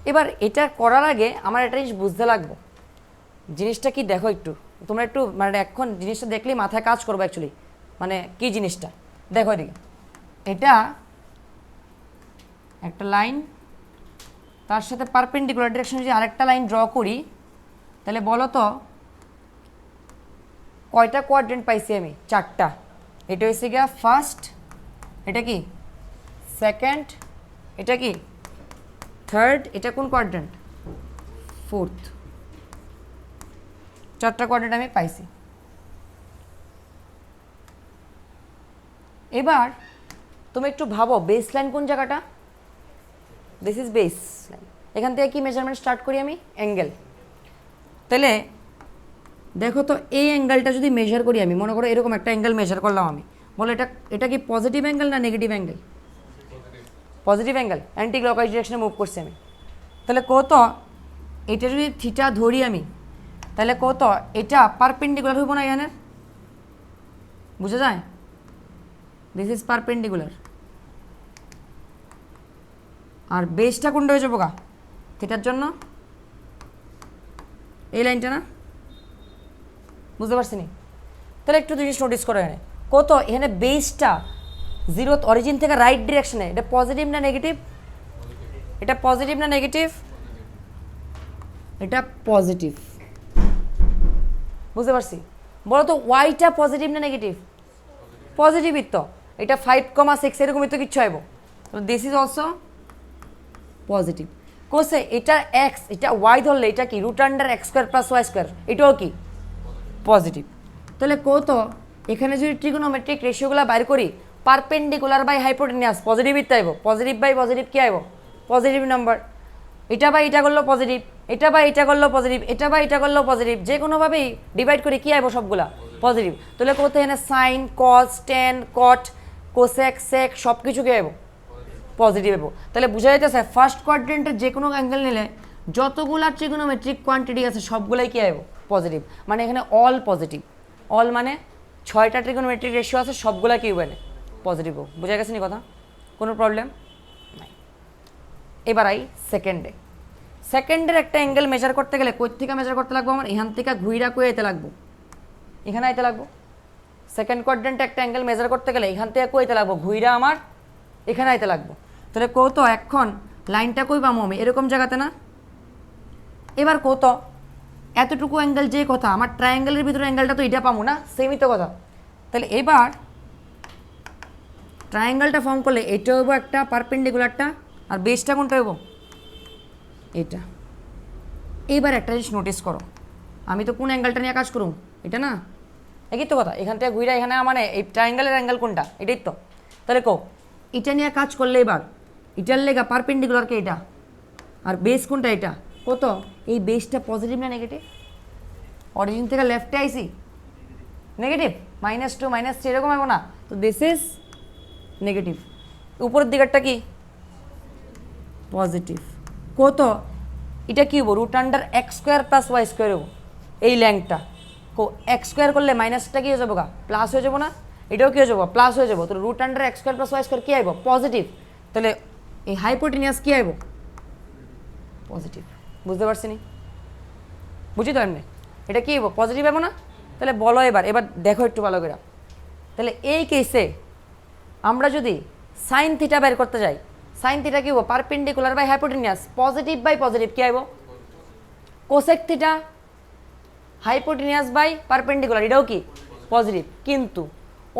এবার এটা করার আগে আমার একটা জিনিস বুঝতে লাগবে, জিনিসটা কি দেখো একটু, তোমরা একটু মানে এখন জিনিসটা দেখলেই মাথায় কাজ করবে অ্যাকচুয়ালি, মানে কি জিনিসটা দেখো এদিকে। এটা একটা লাইন, তার সাথে পারপেন্ডিকুলার ডিরেকশনে যদি আরেকটা লাইন ড্র করি, তাহলে বলো তো কয়টা কোয়াড্রেন্ট পাইছি আমি? 4টা। এটা হচ্ছে গিয়া ফার্স্ট, এটা কি সেকেন্ড, এটা কি থার্ড, এটা কোন কোয়াড্রেন্ট? ফোর্থ। 4টা কোয়াড্রেন্ট আমি পাইছি। এবার তুমি একটু ভাবো বেস লাইন কোন জায়গাটা? This is base line. এখান থেকে কি মেজারমেন্ট স্টার্ট করি আমি? অ্যাঙ্গেল। তাহলে দেখো তো এই অ্যাঙ্গেলটা যদি মেজার করি আমি, মনে করো এরকম একটা অ্যাঙ্গেল মেজার করলাম আমি, বলো এটা কি পজিটিভ অ্যাঙ্গেল না negative angle? Positive angle, anti clockwise ডিরেকশনে মুভ করছি আমি। তাহলে কত, এটা যদি থিটা ধরি আমি, তাহলে কত এটা পারপেন্ডিকুলার হইব না এখানে? বুঝা যায়? This is perpendicular. আর বেসটা কোনটা হয়ে যাবো গা থিটার জন্য? এই লাইনটা না? বুঝতে পারছি নি? তাহলে একটু জিনিস নোটিস করো, এখানে কত, এখানে বেসটা 0 অরিজিন থেকে রাইট ডিরেকশনে, এটা পজিটিভ না নেগেটিভ? এটা পজিটিভ না নেগেটিভ? এটা পজিটিভ। বুঝতে পারছি? বলো তো ওয়াইটা পজিটিভ না নেগেটিভ? পজিটিভই তো। এটা 5,6 এরকমই তো কিচ্ছু আইব। তো দিস ইজ অলসো পজিটিভ। কোসে এটা এক্স, এটা ওয়াই ধরলে এটা কি root under X square plus Y square, এটাও কি পজিটিভ। তাহলে কত, এখানে যদি ট্রিগোনোমেট্রিক রেশিওগুলো বাইর করি, পারপেন্ডিকুলার বাই হাইপোটেনিয়াস পজিটিভই তো আইব, পজিটিভ বাই পজিটিভ কি আইব? Positive number. এটা বাই এটা করলেও পজিটিভ, এটা বাই এটা করলেও পজিটিভ, এটা বাই এটা করলেও পজিটিভ, যে কোনোভাবেই ডিভাইড করে কি আইব? সবগুলা পজিটিভ। তাহলে কত, এখানে সাইন, কস, টেন, কট, কোসেক, সেক সব কিছু কি আইব? পজিটিভ আইব। তাহলে বোঝা যাইতেছে ফার্স্ট কোয়াড্রেন্টের যে কোনো অ্যাঙ্গেল নিলে যতগুলা ট্রিগোনোমেট্রিক কোয়ান্টিটি আছে সবগুলাই কি আইব? পজিটিভ। মানে এখানে অল পজিটিভ। অল মানে 6টা ট্রিগোনোমেট্রিক রেশিও আছে, সবগুলা কি মানে পজিটিভ। বোঝা গেছে নি কথা? কোনো প্রবলেম নাই। এবার আই সেকেন্ডে। সেকেন্ডের একটা অ্যাঙ্গেল মেজার করতে গেলে কই থেকে মেজার করতে লাগবো? আমার এখান থেকে ঘুইরা কই আইতে লাগবো? এখানে আইতে লাগবো। সেকেন্ড কোয়াড্রেন্টে একটা অ্যাঙ্গেল মেজার করতে গেলে এখান থেকে কই আইতে লাগবো? ঘুইরা আমার এখানে আইতে লাগবো। তাহলে কত, এখন লাইনটা কই পাবো আমি? এরকম জায়গাতে না? এবার কত, এতটুকু অ্যাঙ্গেল যে কথা, আমার ট্রায়াঙ্গেলের ভিতরে অ্যাঙ্গেলটা তো এটা পাবো না, সেমই তো কথা। তাহলে এবার ট্রায়াঙ্গেলটা ফর্ম করলে এটা হইব একটা পারপেন্ডিকুলারটা, আর বেসটা কোনটা হইব? এটা। এইবার একটা জিনিস নোটিস করো, আমি তো কোন অ্যাঙ্গেলটা নিয়ে কাজ করুম? এটা না? একই তো কথা। এখান থেকে ঘুরে এখানে মানে এই ট্রায়াঙ্গেলের অ্যাঙ্গেল কোনটা? এটাই তো। তাহলে কো এটা নিয়ে কাজ করলে এবার এটার লেগা পারপেন্ডিকুলারকে এটা, আর বেস কোনটা? এটা। কত, এই বেসটা পজিটিভ না নেগেটিভ? অরিজিন থেকে লেফটে আইসি, নেগেটিভ, -2 -3 এরকম হবে না? তো দিস ইজ নেগেটিভ। উপরের দিকেরটা কি? পজিটিভ। কত, এটা কি হবো? Root under X square plus Y square হবো এই ল্যাংটা। কো এক্স স্কোয়ার করলে মাইনাসটা কি হয়ে যাবো গা? প্লাস হয়ে যাবো না? এটাও কি হয়ে যাবো? প্লাস হয়ে যাবো। তো root under X square plus Y square কি আইব? পজিটিভ। তাহলে এই হাইপোটেনিয়াস কি আইব? পজিটিভ। বুঝতে পারছি নি? বুঝি তো এমনি এটা কি আইব? পজিটিভ আইব না? তাহলে বলো এবার দেখো একটু ভালো করে। তাহলে এই কেসে আমরা যদি সাইন থিটা বের করতে যাই, সাইন থিটা কি হবো perpendicular by hypotenuse positive by positive কি আইব cosec theta hypotenuse by perpendicular এটাও কি পজিটিভ কিন্তু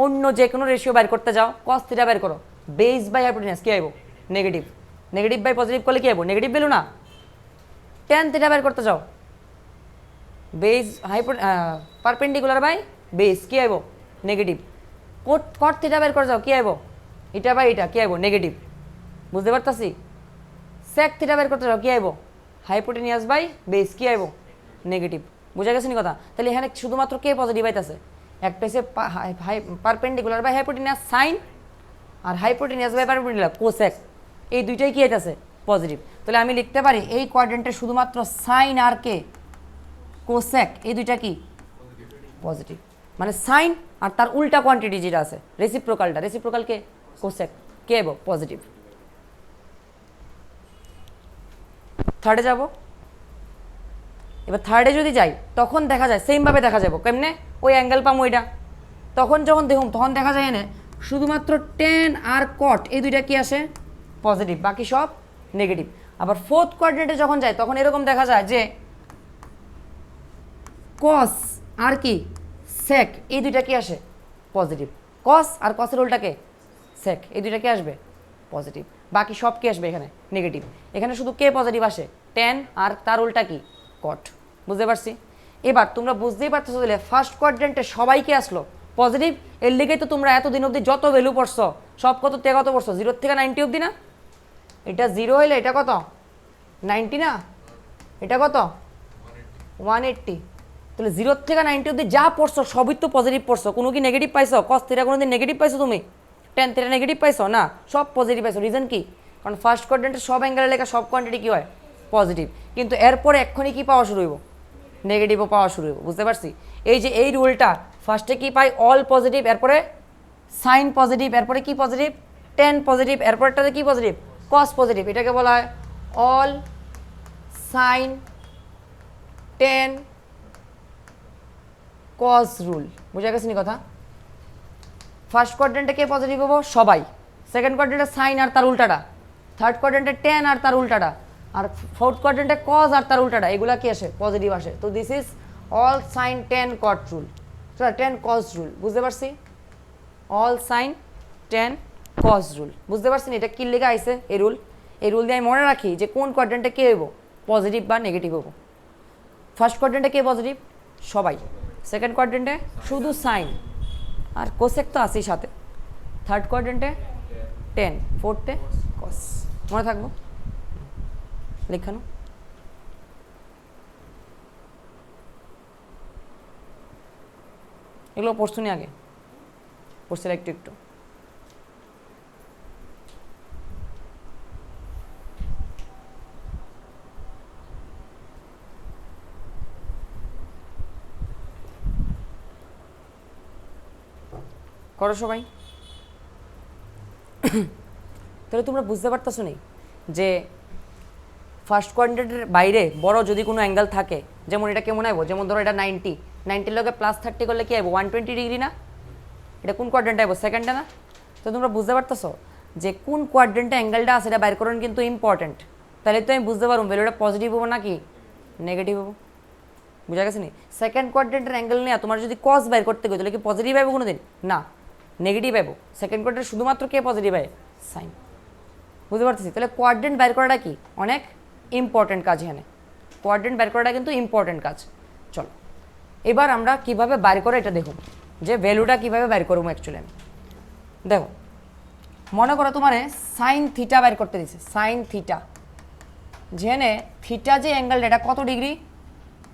অন্য যে কোনো রেশিও বাইর করতে যাও কস থিটা বের করো বেস বাই হাইপোটেনিয়াস কি আইব নেগেটিভ নেগেটিভ বাই পজিটিভ করলে কি আইব নেগেটিভ ভ্যালু না ট্যান থিটা বের করতে যাও বেস পারপেন্ডিকুলার বাই বেস কি আইব নেগেটিভ কট থিটা বের করে যাও কি আইব এটা বাই এটা কি আইব নেগেটিভ বুঝতে পারতাছি সেক থিটা বের করতে যাও কি আইব হাইপোটেনিয়াস বাই বেস কি আইব নেগেটিভ বুঝা গেছে নি কথা তাহলে এখানে শুধুমাত্র কে পজিটিভ আইতাছে একটা হচ্ছে পারপেন্ডিকুলার বাই হাইপোটেনিয়াস সাইন আর হাইপোটেনিয়াস বাই পারপেন্ডিকুলার কোসেক এই দুইটাই কি আইতাছে পজিটিভ তাহলে আমি লিখতে পারি এই কোয়াড্রেন্টে শুধুমাত্র সাইন আর কে কোসেক এই দুইটা কি পজিটিভ মানে সাইন আর তার উল্টা কোয়ান্টিটি যেটা আছে রেসিপ্রোকাল কে কোসেক কে আইব পজিটিভ থার্ডে যাব এবার থার্ডে যদি যাই তখন দেখা যায় সেমভাবে দেখা যাবো কেমনে ওই অ্যাঙ্গেল পাম ওইটা তখন যখন দেখুন তখন দেখা যায় এনে শুধুমাত্র টেন আর কট এই দুইটা কি আসে পজিটিভ বাকি সব নেগেটিভ আবার ফোর্থ কোয়াড্রেন্টে যখন যায় তখন এরকম দেখা যায় যে কস আর কি সেক এই দুইটা কি আসে পজিটিভ কস আর কসের উল্টাকে সেক এই দুইটা কি আসবে পজিটিভ বাকি সব কি আসবে এখানে নেগেটিভ এখানে শুধু কে পজিটিভ আসে টেন আর তার উল্টা কি কট বুঝতে পারছি এবার তোমরা বুঝতেই পারতেছো তাহলে ফার্স্ট কোয়াড্রেন্টে সবাইকে আসলো পজিটিভ এর লিগেই তো তোমরা এতদিন অবধি যত ভ্যালু পড়ছো সব কত থেকে কত পড়ছো 0 থেকে 90 অবধি না এটা 0 হইলে এটা কত 90 না এটা কত 180 তাহলে 0 থেকে 90 অবধি যা পড়ছো সবই তো পজিটিভ পড়ছো কোনো কি নেগেটিভ পাইছো কস থিটা কোনোদিন নেগেটিভ পাইছো তুমি টেন থিটা নেগেটিভ পাইছো না সব পজিটিভ পাইছো রিজন কি কারণ ফার্স্ট কোয়াড্রেন্টের সব অ্যাঙ্গেলে লেখা সব কোয়ান্টিটি কি হয় পজিটিভ কিন্তু এরপরে এক্ষুনি কি পাওয়া শুরু হইব নেগেটিভও পাওয়া শুরু হইব বুঝতে পারছি এই যে এই রুলটা ফার্স্টে কি পাই অল পজিটিভ এরপরে সাইন পজিটিভ এরপরে কি পজিটিভ টেন পজিটিভ এরপরটাতে কি পজিটিভ কস পজিটিভ এটাকে বলা হয় অল সাইন টেন কস রুল বুঝা গেছে নি কথা ফার্স্ট কোয়াড্রেন্টে কে পজিটিভ হবো সবাই সেকেন্ড কোয়াড্রেন্টে সাইন আর তার উল্টাটা থার্ড কোয়াড্রেন্টে টেন আর তার উল্টাটা আর ফোর্থ কোয়াড্রেন্টে কজ আর তার উল্টাটা এগুলা কি আসে পজিটিভ আসে তো this is all sine tan cot rule tan cos rule বুঝতে পারছি all sine tan cos rule বুঝতে পারছি এটা কি লেখা আইছে এই রুল দিয়ে আমি মনে রাখি যে কোন কোয়াড্রেন্টে কে হইব পজিটিভ বা নেগেটিভ হবো ফার্স্ট কোয়াড্রেন্টে কে পজিটিভ সবাই সেকেন্ড কোয়াড্রেন্টে শুধু সাইন আর কোসেক তো আছেই সাথে থার্ড কোয়াড্রেন্টে টেন ফোর্থে কস মনে থাকবো লেখানো এগুলো পড়ছো নি আগে পড়ছিল একটু একটু করো সবাই তাহলে তোমরা বুঝতে পারতেছো নি যে ফার্স্ট কোয়াড্রেন্টের বাইরে বড় যদি কোনো অ্যাঙ্গেল থাকে যেমন এটা কেমন আইব যেমন ধরো এটা 90 লগে +30 করলে কি আইব 120 ডিগ্রি না এটা কোন কোয়াড্রেন্টে আইব সেকেন্ডে না তো তোমরা বুঝতে পারতেছো যে কোন কোয়াড্রেন্টে অ্যাঙ্গেলটা আছে এটা বাইর করানো কিন্তু ইম্পর্টেন্ট তাহলে তো আমি বুঝতে পারবো ভ্যালুটা পজিটিভ হবো নাকি নেগেটিভ হবো বুঝা গেছে নি সেকেন্ড কোয়াড্রেন্টের অ্যাঙ্গেল নিয়ে তোমার যদি কস বাইর করতে গেলে কি পজিটিভ আইব কোনোদিন না নেগেটিভ আইব সেকেন্ড কোয়াড্রেন্ট শুধুমাত্র কে পজিটিভ আইব সাইন বুঝতে পারতেছি তাহলে কোয়াড্রেন্ট বাইর করাটা কি অনেক ইম্পর্টেন্ট কাজ এখানে কোয়াড্রেন্ট বের করাটা কিন্তু ইম্পর্টেন্ট কাজ চলো এবার আমরা কিভাবে বাইর করে এটা দেখুন যে ভ্যালুটা কিভাবে বাইর করবো অ্যাকচুয়ালি আমি দেখো মনে করো তোমারে সাইন থিটা বাইর করতে দিছে সাইন থিটা যেখানে থিটা যে অ্যাঙ্গেলটা এটা কত ডিগ্রি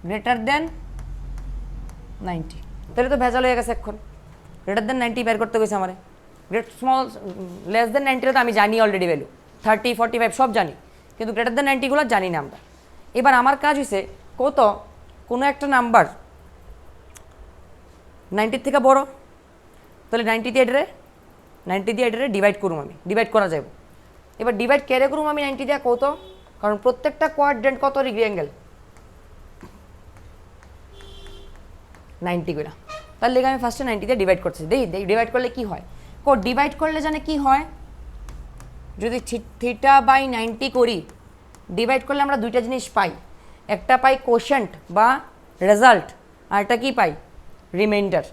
গ্রেটার দেন 90 তাহলে তো ভেজাল হয়ে গেছে এখন গ্রেটার দেন 90 বের করতে গেছে আমারে স্মল লেস দেন 90 তো আমি জানি অলরেডি ভ্যালু 30 45 সব জানি কিন্তু গ্রেটার দেন 90গুলো জানি না আমরা এবার আমার কাজ হয়েছে কোনো একটা নাম্বার 90 থেকে বড় তাহলে 90 দিয়ে এটারে ডিভাইড করুম আমি ডিভাইড করা যাব এবার ডিভাইড কেড়ে করুম আমি 90 দিয়ে কারণ প্রত্যেকটা কোয়াড্রেন্ট কত ডিগ্রি অ্যাঙ্গেল 90 করে তার লেগে আমি ফার্স্টে 90 দিয়ে ডিভাইড করছি দেখি ডিভাইড করলে কি হয় ডিভাইড করলে জানে কি হয় যদি থিটা বাই 90 করি, ডিভাইড করলে আমরা দুইটা জিনিস পাই, একটা পাই কোশেন্ট বা রেজাল্ট, আর একটা কী পাই, রিমাইন্ডার।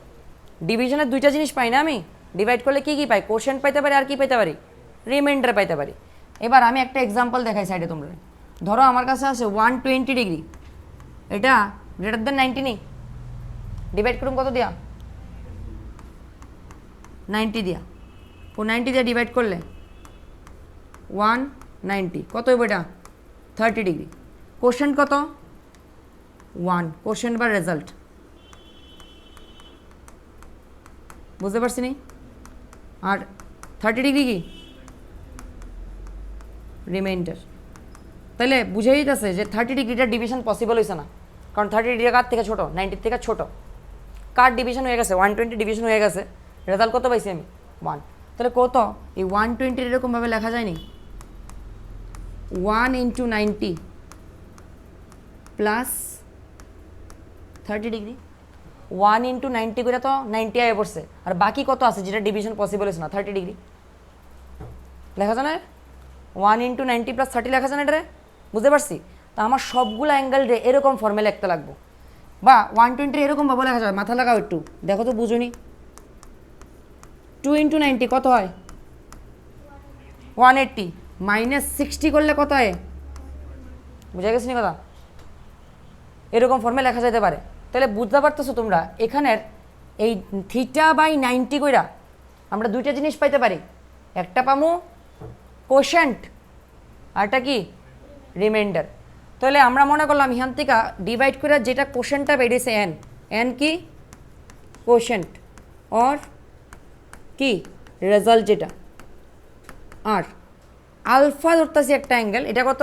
ডিভিশনের দুইটা জিনিস পাই না আমি, ডিভাইড করলে কী কী পাই, কোশেন্ট পাইতে পারি আর কি পাইতে পারি, রিমাইন্ডার পাইতে পারি। এবার আমি একটা এক্সাম্পল দেখাই সাইডে তোমরা। ধরো আমার কাছে আছে 120 ডিগ্রি, এটা গ্রেটার দেন 90 নেই, ডিভাইড করুন কত দিয়া, 90 দিয়া। ও 90 দিয়ে ডিভাইড করলে 190 কত হইব, এটা 30 ডিগ্রি। কোশেন্ট কত, 1, কোশেন্ট বা রেজাল্ট, বুঝতে পারছি নি। আর 30 ডিগ্রি কি, রিমাইন্ডার। তাহলে বুঝেই যাচ্ছে যে 30 ডিগ্রিটার ডিভিশন পসিবল হয়েছে না, কারণ 30 ডিগ্রি কার থেকে ছোটো, 90 থেকে ছোটো। কার ডিভিশন হয়ে গেছে, 120 ডিভিশন হয়ে গেছে, রেজাল্ট কত পাইছি আমি, 1। তাহলে কত, এই 120 এরকমভাবে লেখা যায়নি, 1 × 90 প্লাস 30 ডিগ্রি, 1 × 90 করে তো 90 আয় পড়ছে, আর বাকি কত আছে যেটা ডিভিশন পসিবল হয়েছে না, 30 ডিগ্রি লেখা যায় না, 1 × 90 + 30 লেখা যায় না এটা, বুঝতে পারছি। তা আমার সবগুলো অ্যাঙ্গেল রে এরকম ফর্মে লিখতে লাগবো, বা 120 এরকমভাবে লেখা যাবে, মাথা লাগাও একটু, দেখো তো বুঝুনি। 2 × 90 কত হয়, 180, -60 করলে কত হয়, বুঝা গেছে নি কথা, এরকম ফর্মে লেখা যেতে পারে। তাহলে বুঝতে পারতেছো তোমরা, এখানের এই থিটা বাই 90 কইরা আমরা দুইটা জিনিস পাইতে পারি, একটা পামু কোশেন্ট, আরটা কি, রিমাইন্ডার। তাহলে আমরা মনে করলাম এখান থেকে ডিভাইড করে যেটা কোশেন্টটা বেরিয়েছে এন, এন কি, কোশেন্ট, আর কি, রেজাল্ট যেটা, আর আলফা ধরতেছি একটা অ্যাঙ্গেল, এটা কত,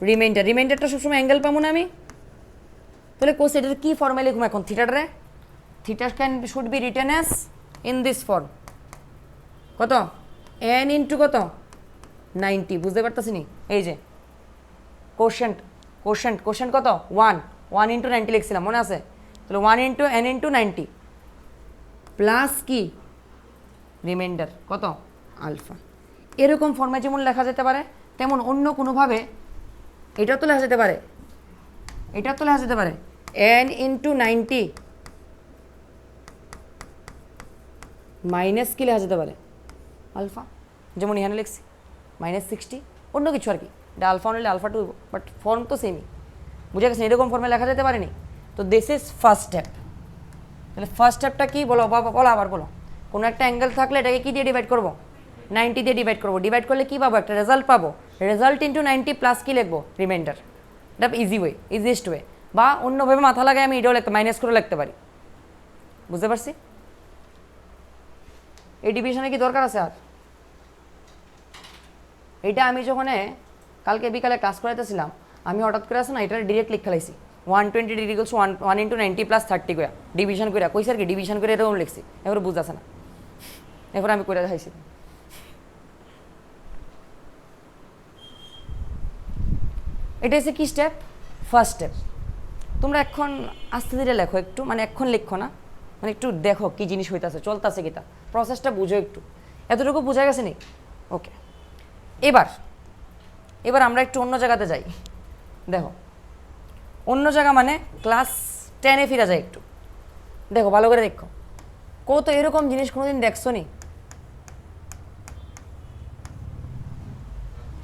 রিমাইন্ডার। রিমাইন্ডারটা সবসময় অ্যাঙ্গেল পাবো না আমি, তাহলে কোস এটার কী ফর্মে লিখুম এখন, থিটারে, theta can should be written as in this form, কত, এন ইন্টু কত, 90, বুঝতে পারতেছি নি। এই যে কোশেন্ট, কোশেন্ট, কোশেন্ট কত, 1, 1 × 90 লিখছিলাম মনে আছে, তাহলে 1 × n × 90 প্লাস কি, রিমাইন্ডার কত, আলফা। এরকম ফর্মে যেমন লেখা যেতে পারে, তেমন অন্য কোনোভাবে এটাও তো লেখা যেতে পারে, এটাও তো লেখা যেতে পারে, n × 90 মাইনাস কি লেখা যেতে পারে, আলফা, যেমন এখানে লিখছি -60, অন্য কিছু আর কি, এটা আলফা হলে আলফা 2, বাট ফর্ম তো সেমই, বুঝে গেছেন, এরকম ফর্মে লেখা যেতে পারেনি। তো দিস ইজ ফার্স্ট স্টেপ। তাহলে ফার্স্ট স্টেপটা কি বলো, বলো আবার বলো, কোনো একটা অ্যাঙ্গেল থাকলে এটাকে কি দিয়ে ডিভাইড করবো, 90 দিয়ে ডিভাইড করবো, ডিভাইড করলে কী পাবো, একটা রেজাল্ট পাবো, রেজাল্ট × 90 প্লাস কি লিখবো, রিমাইন্ডার। এটা ইজি ওয়ে, ইজিয়েস্ট ওয়ে, বা অন্যভাবে মাথা লাগায় আমি এটাও লিখতে, মাইনাস করে লিখতে পারি, বুঝতে পারছি। এই ডিভিশনে কি দরকার আছে আর, এটা আমি যখন কালকে বিকালে ক্লাস করাইতেছিলাম, আমি হঠাৎ করে আছে না এটা ডিরেক্ট লিখে লাইছি, 120 ডিগ্রি = 1 × 90 + 30 করে ডিভিশন করে কইছে আর কি, ডিভিশন করে এরকম লিখছি, এবার বুঝতেছে না, এরপর আমি করে দেখাইছি। এটা হচ্ছে কি স্টেপ, ফার্স্ট স্টেপ। তোমরা এখন আস্তে ধীরে লেখো একটু, মানে এখন লিখো না, মানে একটু দেখো কি জিনিস হইতেছে, চলতেছে কিতা, প্রসেসটা বুঝো একটু, এতটুকু বোঝা গেছে নি, ওকে। এবার আমরা একটু অন্য জায়গাতে যাই, দেখো অন্য জায়গা মানে ক্লাস 10-এ ফিরে যায় একটু, দেখো ভালো করে দেখো, কত এরকম জিনিস কোনোদিন দেখছো নি,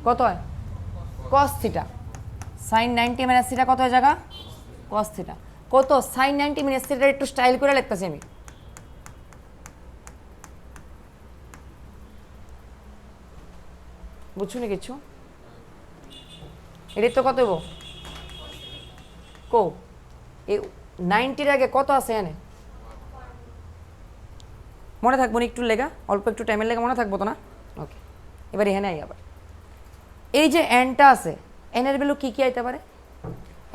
কত হয়, cos θ, sin 90 - θ কত হয় জায়গা, cos θ, কত sin 90 - θ একটু স্টাইল করে লিখতেছি আমি, বুঝছো না কিছু, এটাই তো কত হইব, কো এই 90-র আগে কত আছে এনে, মনে থাকবো না একটু লেগা, অল্প একটু টাইমের লেগা মনে থাকবো তো না, ওকে। এবার এখানে আই, আবার এই যে এনটা আছে, এনের ভ্যালু কী কী আইতে পারে,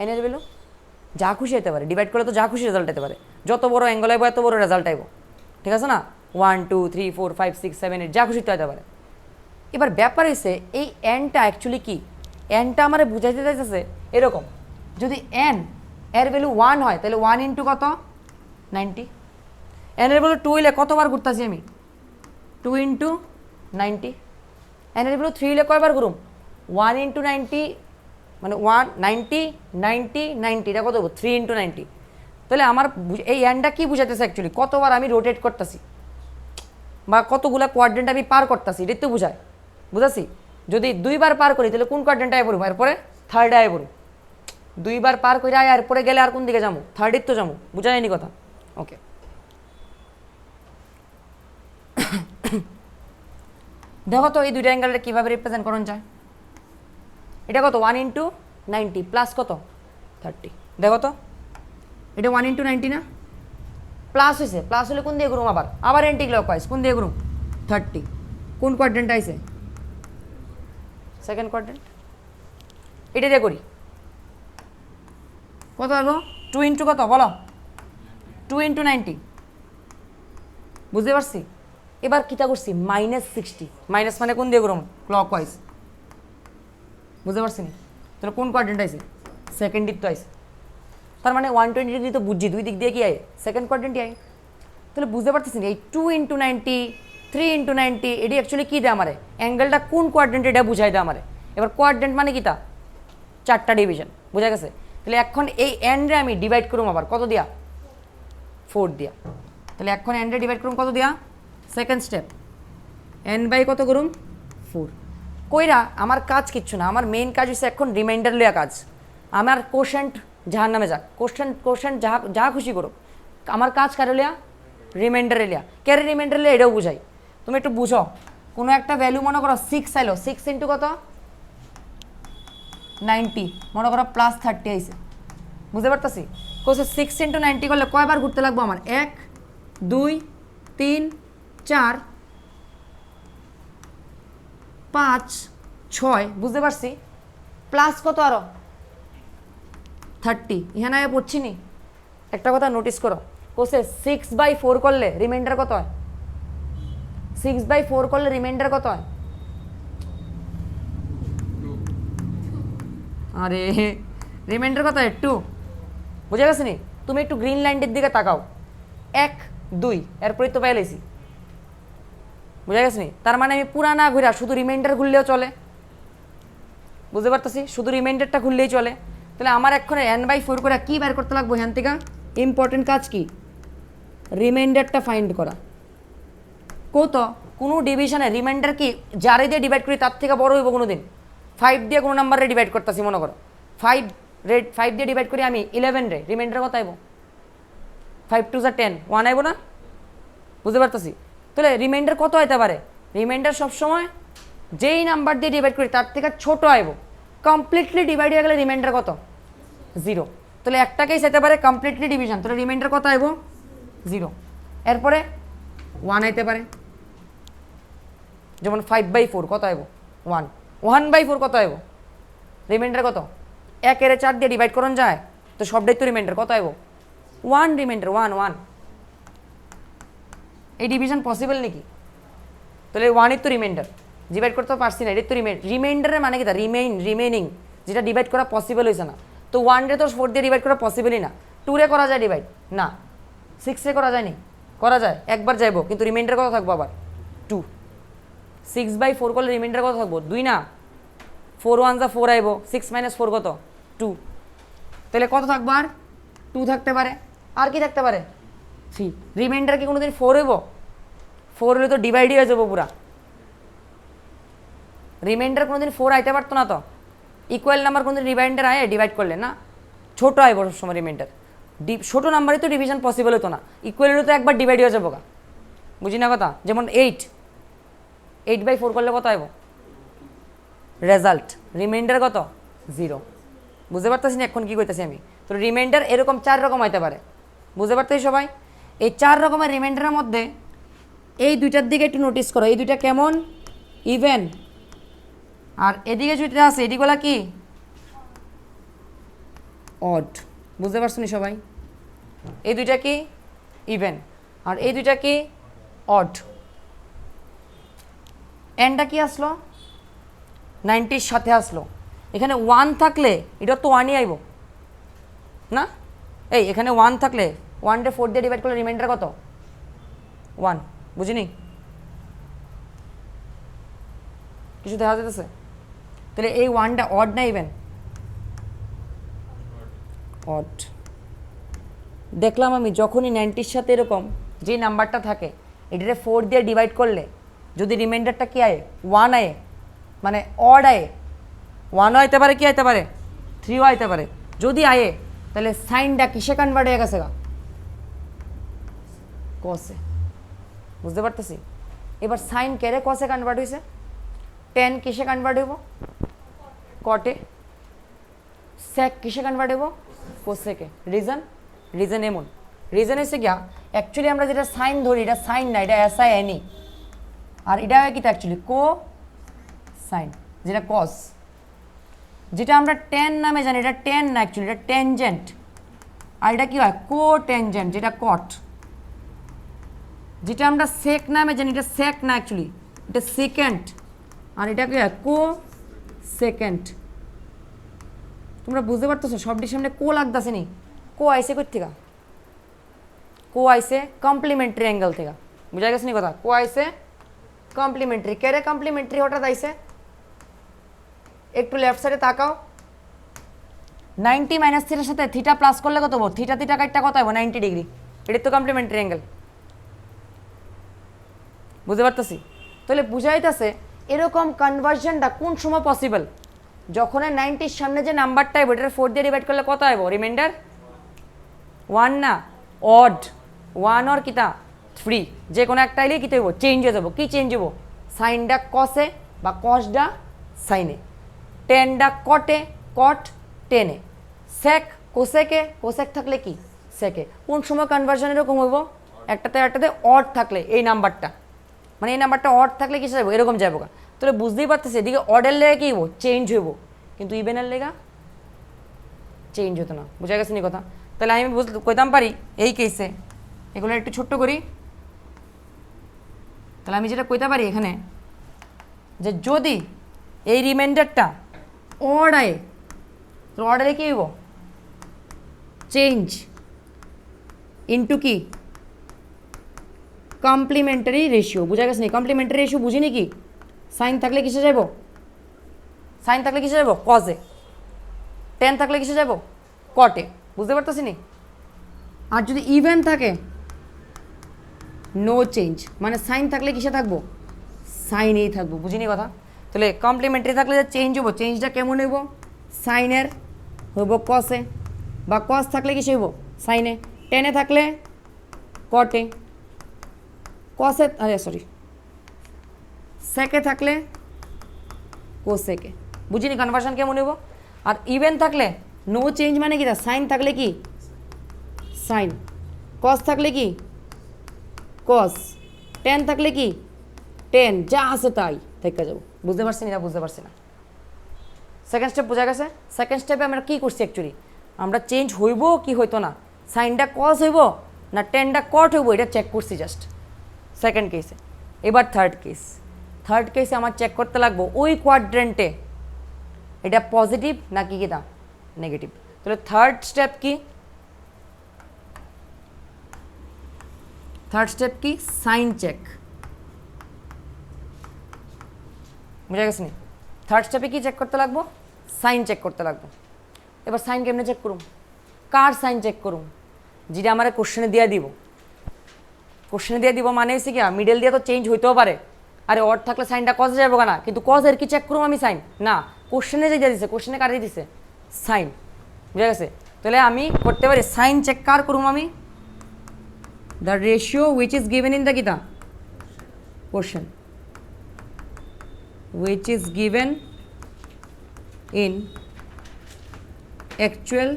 এনের ভ্যালু যা খুশি হইতে পারে, ডিভাইড করলে তো যা খুশি রেজাল্ট হতে পারে, যত বড় অ্যাঙ্গেল আইব এত বড় রেজাল্ট আইব, ঠিক আছে না, 1 2 3 4 5 6 7 8 যা খুশি তো হইতে পারে। এবার ব্যাপার হচ্ছে এই এনটা অ্যাকচুয়ালি কি, এনটা আমার বুঝাইতে চাইতেছে এরকম, যদি এন এর ভ্যালু 1 হয় তাহলে 1 × কত, 90, এন এর ভ্যালু 2 হইলে কতবার ঘুরতেছি আমি, 2 × 90, এন এর ভ্যালু 3 হলে কয়বার করুম 1 ইন্টু 90 মানে 1 90 90 90 এটা কত 3 ইন্টু 90। তাহলে আমার এই এনটা কি বুঝাইতেছে অ্যাকচুয়ালি কতবার আমি রোটেট করতেছি বা কতগুলা কোয়াড্রেন্ট আমি পার করতেছি এটাই তো বুঝায়। বুঝাছি যদি 2 বার পার করি তাহলে কোন কোয়াড্রেন্টে আয় পড়ব এরপরে থার্ডে আয় পড়ব। 2 বার পার করে আয় এরপরে গেলে আর কোন দিকে যাবো থার্ডের তো যাবো। বুঝা যায়নি কথা? ওকে দেখো তো এই দুইটা অ্যাঙ্গেলটা কীভাবে রিপ্রেজেন্ট করুন যায়। এটা কত 1 ইন্টু 90 প্লাস কত 30। দেখো তো এটা 1 ইন্টু 90 না প্লাস হয়েছে প্লাস হলে কোন দিয়ে করুম আবার এন্টি ক্লকওয়াইজ কোন দিয়ে করুম 30। কোন কোয়াড্রেন্ট আইছে সেকেন্ড কোয়াড্রেন্ট। এটা দিয়ে করি কত হলো 2 ইন্টু কত বলো 2 ইন্টু 90 বুঝতে পারছি। এবার কিটা করছি -60 মাইনাস মানে কোন দিয়ে করুম ক্লকওয়াইজ। বুঝতে পারছি নি? তাহলে কোন কোয়াড্রেন্ট আইছে সেকেন্ড দিক তো আইছে তার মানে 120 ডিগ্রি তো বুঝছি দুই দিক দিয়ে কি আয় সেকেন্ড কোয়াড্রেন্টই আয়। তাহলে বুঝতে পারতেছি এই 2 ইন্টু 90 3 ইন্টু 90 এটি অ্যাকচুয়ালি কী দেয় আমারে অ্যাঙ্গেলটা কোন কোয়াড্রেন্ট এটা বুঝাই দেয় আমারে। এবার কোয়াড্রেন্ট মানে কি তা 4টা ডিভিশন বোঝা গেছে। তাহলে এখন এই এন্ডে আমি ডিভাইড করুম আবার কত দিয়া 4 দিয়া। তাহলে এখন এন্ডে ডিভাইড করুম কত দিয়া সেকেন্ড স্টেপ এন বাই কত করুম 4 কইরা আমার কাজ কিচ্ছু না আমার মেইন কাজ হচ্ছে এখন রিমাইন্ডার লইয়া কাজ। আমার কোশেন্ট যাহার নামে যাক কোশেন্ট যা খুশি করো আমার কাজ কারে লিয়া রিমাইন্ডার লিয়া ক্যারে রিমাইন্ডার লিয়া এটাও বুঝাই। তুমি একটু বুঝো কোনো একটা ভ্যালু মনে করো 6 আইলো 6 ইন্টু কত 90 মনে করো প্লাস 30 আইছে। বুঝতে পারতেছি কোসে 6 ইন্টু 90 করলে কয়বার ঘুরতে লাগবো আমার 1 2 3 4 5 6 বুঝতে পারছি প্লাস কত আরো 30 এখানে আগে পড়ছি নি। একটা কথা নোটিস করো কোসে 6/4 করলে রিমাইন্ডার কত হয় 6/4 করলে রিমাইন্ডার কত হয় আরে রিমাইন্ডার কত হয় 2 বুঝে গেছে নি। তুমি একটু গ্রিন লাইনের দিকে তাকাও 1 2 এরপরই তো পাইলেছি বুঝে গেছে নি। তার মানে আমি পুরা না ঘুরা শুধু রিমাইন্ডার ঘুরলেও চলে। বুঝতে পারতেছি শুধু রিমাইন্ডারটা ঘুরলেই চলে। তাহলে আমার এখন n/4 করে কী বের করতে লাগবো এখান থেকে ইম্পর্টেন্ট কাজ কি রিমাইন্ডারটা ফাইন্ড করা। কত কোনো ডিভিশনে রিমাইন্ডার কি যারে দিয়ে ডিভাইড করি তার থেকে বড় হইব কোনো দিন 5 দিয়ে কোনো নাম্বারে ডিভাইড করতেছি মনে করো 5 দিয়ে ডিভাইড করি আমি 11 রে রিমাইন্ডার কত আইব 5 2 10 1 আইব না। বুঝতে পারতেছি তাহলে রিমাইন্ডার কত হইতে পারে রিমাইন্ডার সবসময় যেই নাম্বার দিয়ে ডিভাইড করি তার থেকে ছোট আইব। কমপ্লিটলি ডিভাইড হয়ে গেলে রিমাইন্ডার কত 0। তাহলে একটাকেই যেতে পারে কমপ্লিটলি ডিভিশন তাহলে রিমাইন্ডার কত আইব 0। এরপরে 1 আইতে পারে যেমন 5/4 কত আইব 1 1/4 কত আইব রিমাইন্ডার কত 1 এর 4 দিয়ে ডিভাইড করুন যায় তো সবটাই তো রিমাইন্ডার কত আইব 1 রিমাইন্ডার 1 এই ডিভিশন পসিবল নাকি তাহলে 1 এর তো রিমাইন্ডার ডিভাইড করতে পারছি না এটা তো রিমাইন্ডারের মানে কি তা রিমেইনিং যেটা ডিভাইড করা পসিবল হয়েছে না। তো 1 রে তো 4 দিয়ে ডিভাইড করা পসিবলই না। 2 রে করা যায় ডিভাইড না 6 রে করা যায়নি করা যায় একবার যাইব কিন্তু রিমাইন্ডার কত থাকবো আবার 2। 6/4 করলে রিমাইন্ডার কত থাকবো 2 না 4 1 যা 4 আইব 6 - 4 কত 2। তাহলে কত থাকবো আর 2 থাকতে পারে আর কি থাকতে পারে 3। রিমাইন্ডার কি কোনোদিন 4 হইব 4 হলে তো ডিভাইডই হয়ে যাবো পুরা। রিমাইন্ডার কোনোদিন 4 আইতে পারতো না তো ইকুয়াল নাম্বার কোনোদিন রিমাইন্ডার আয় ডিভাইড করলে না ছোটো আইব সবসময় রিমাইন্ডার ছোটো নাম্বারে তো ডিভিশন পসিবল হতো না ইকুয়াল হলে তো একবার ডিভাইড হয়ে যাবো বুঝি না কথা। যেমন 8/4 করলে কত আইব রেজাল্ট রিমাইন্ডার কত 0। বুঝতে পারতেছি না এখন কী করতেছি আমি। তো রিমাইন্ডার এরকম 4 রকম হইতে পারে বুঝতে পারতেছি সবাই। এই 4 রকমের রিমাইন্ডারের মধ্যে এই দুইটার দিকে একটু নোটিস করো এই দুইটা কেমন ইভেন আর এদিকে যেটা আছে এদিকগুলা কি অড। বুঝতে পারছো নি সবাই এই দুইটা কি ইভেন আর এই দুইটা কি অড। এনটা কি আসলো 90 এর সাথে আসলো এখানে 1 থাকলে এটা তো 1ই আইব না এই এখানে 1 থাকলে 1 রে 4 দিয়ে ডিভাইড করলে রিমাইন্ডার কত 1 বুঝিনি। কিছু দেখা যাইতেছে? তাহলে এই ওয়ানটা অড না ইভেন? অড। দেখলাম আমি যখনই 90-র সাথে এরকম যে নাম্বারটা থাকে এটারে 4 দিয়ে ডিভাইড করলে যদি রিমাইন্ডারটা কি আয় 1 আয়, মানে অড আয়, 1ও আইতে পারে, কি আইতে পারে 3ও আইতে পারে, যদি আয়ে তাহলে সাইনটা কিসে কনভার্ট হয়ে গেছে গা? কসে। বুঝতে পারতেছি? এবার সাইন কেরে কসে কনভার্ট হয়েছে, টেন কিসে কনভার্ট হইব? কটে। সেক কিসে কনভার্ট হইব? কোসেকে। রিজন এমন রিজন হচ্ছে গিয়া অ্যাকচুয়ালি আমরা যেটা সাইন ধরি এটা সাইন না, এটা এসআই এনি, আর এটা হয় কি অ্যাকচুয়ালি কো সাইন, যেটা কস। যেটা আমরা টেন নামে জানি এটা টেন না, অ্যাকচুয়ালি এটা টেনজেন্ট, আর এটা কি হয় কো টেনজেন্ট, যেটা কট। যেটা আমরা সেক নামে জানি এটা সেক না, অ্যাকচুয়ালি এটা সেকেন্ড, আর এটা কি হয় কো সেকেন্ড। তোমরা বুঝতে পারতেছো সবটির সামনে কো লাগতেছে নি? কো আইসে কই থেকে? কো আইসে কমপ্লিমেন্টারি অ্যাঙ্গেল থেকে। বুঝা গেছে নি কথা? কো আইসে কমপ্লিমেন্টারি। কেরে কমপ্লিমেন্টারি হঠাৎ আইসে? একটু লেফট সাইডে তাকাও, 90 মাইনাস থিটার সাথে থিটা প্লাস করলে কত হবো? থিটা থিটা কাটটা কত হবো? 90 ডিগ্রি। এটা তো কমপ্লিমেন্টারি অ্যাঙ্গেল। বুঝতে পারতেছি? তাহলে বুঝাইতেছে এরকম কনভার্সনটা কোন সময় পসিবল? যখন 90-র সামনে যে নাম্বারটা আইব এটার 4 দিয়ে ডিভাইড করলে কত আইব? রিমাইন্ডার 1 না, অড 1 অর কিতা 3, যে কোনো একটা আইলে কী হইব? চেঞ্জ হয়ে যাবো। কি চেঞ্জ হবো? সাইনটা কসে বা কসডা সাইনে, টেনডা কটে, কট টেনে, সেক কোসেকে, কোসেক থাকলে কি সেকে। কোন সময় কনভার্সন এরকম হইব? একটাতে অড থাকলে এই নাম্বারটা, মানে এই নাম্বারটা অড থাকলে কিসে যাবো? এরকম যাবো। তাহলে বুঝতেই পারতেছি এদিকে অডের লেগে কী হইব? চেঞ্জ হইব, কিন্তু ইভেনের লেগা চেঞ্জ হতো না। বুঝা গেছে নি কথা? তাহলে আমি কইতাম পারি এই কেসে, এগুলো একটু ছোট্ট করি। তাহলে আমি যেটা কইতে পারি এখানে যে যদি এই রিমাইন্ডারটা অড আয়, তো অড আয় কী হইব? চেঞ্জ ইন্টু কি? Complementary ratio. বুঝা গেছে নি? কমপ্লিমেন্টারি রেশিও বুঝিনি কি? সাইন থাকলে কিসে যাব? সাইন থাকলে কিসে যাব? কজে। টেন থাকলে কিসে যাব? কটে। বুঝতে পারতেছি নি? আর যদি ইভেন থাকে নো চেঞ্জ, মানে সাইন থাকলে কিসে থাকবো? সাইনেই থাকবো। বুঝিনি কথা? তাহলে কমপ্লিমেন্টারি থাকলে যে চেঞ্জ হবো, চেঞ্জটা কেমন হইব? সাইনের হইব কসে, বা কস থাকলে কিসে হইব? সাইনে। টেনে থাকলে কটে, কসে সরি সেকে থাকলে কোসেকে। বুঝিনি কনভার্সন কেমন হইব? আর ইভেন থাকলে নো চেঞ্জ মানে কি? সাইন থাকলে কি সাইন, কস থাকলে কি কস, টেন থাকলে কি টেন, যা আছে তাই থেকে যাবো। বুঝতে পারছি না? বুঝতে পারছি না? সেকেন্ড স্টেপ বোঝা গেছে? সেকেন্ড স্টেপে আমরা কী করছি অ্যাকচুয়ালি? আমরা চেঞ্জ হইব কি হইতো না, সাইনটা কস হইব না টেনটা কট হইব, এটা চেক করছি জাস্ট সেকেন্ড কেসে। এবার থার্ড কেসে আমার চেক করতে লাগবো ওই কোয়াড্রেন্টে এটা পজিটিভ নাকি কিনা নেগেটিভ। তাহলে থার্ড স্টেপ কি? Sine check. বুঝা গেছে নি? থার্ড স্টেপে কি চেক করতে লাগবো? সাইন চেক করতে লাগবো। এবার সাইন কেমনে চেক করুম? কার সাইন চেক করুম? যেটা আমার কোশ্চেনে দিয়ে দিব। কোশ্চেনে দিয়ে দিব মানে হচ্ছে কি মিডল দিয়ে তো চেঞ্জ হইতেও পারে। আরে অড থাকলে সাইনটা কজে যাবো না, কিন্তু কজের কি চেক করুম আমি সাইন? না, কোশ্চেনে যে দিয়ে দিছে, কোশ্চেনে কার দিয়ে দিছে? সাইন। বুঝা গেছে? তাহলে আমি করতে পারি সাইন চেক কার করুম আমি? The ratio which is given in the কিতা question, which is given in actual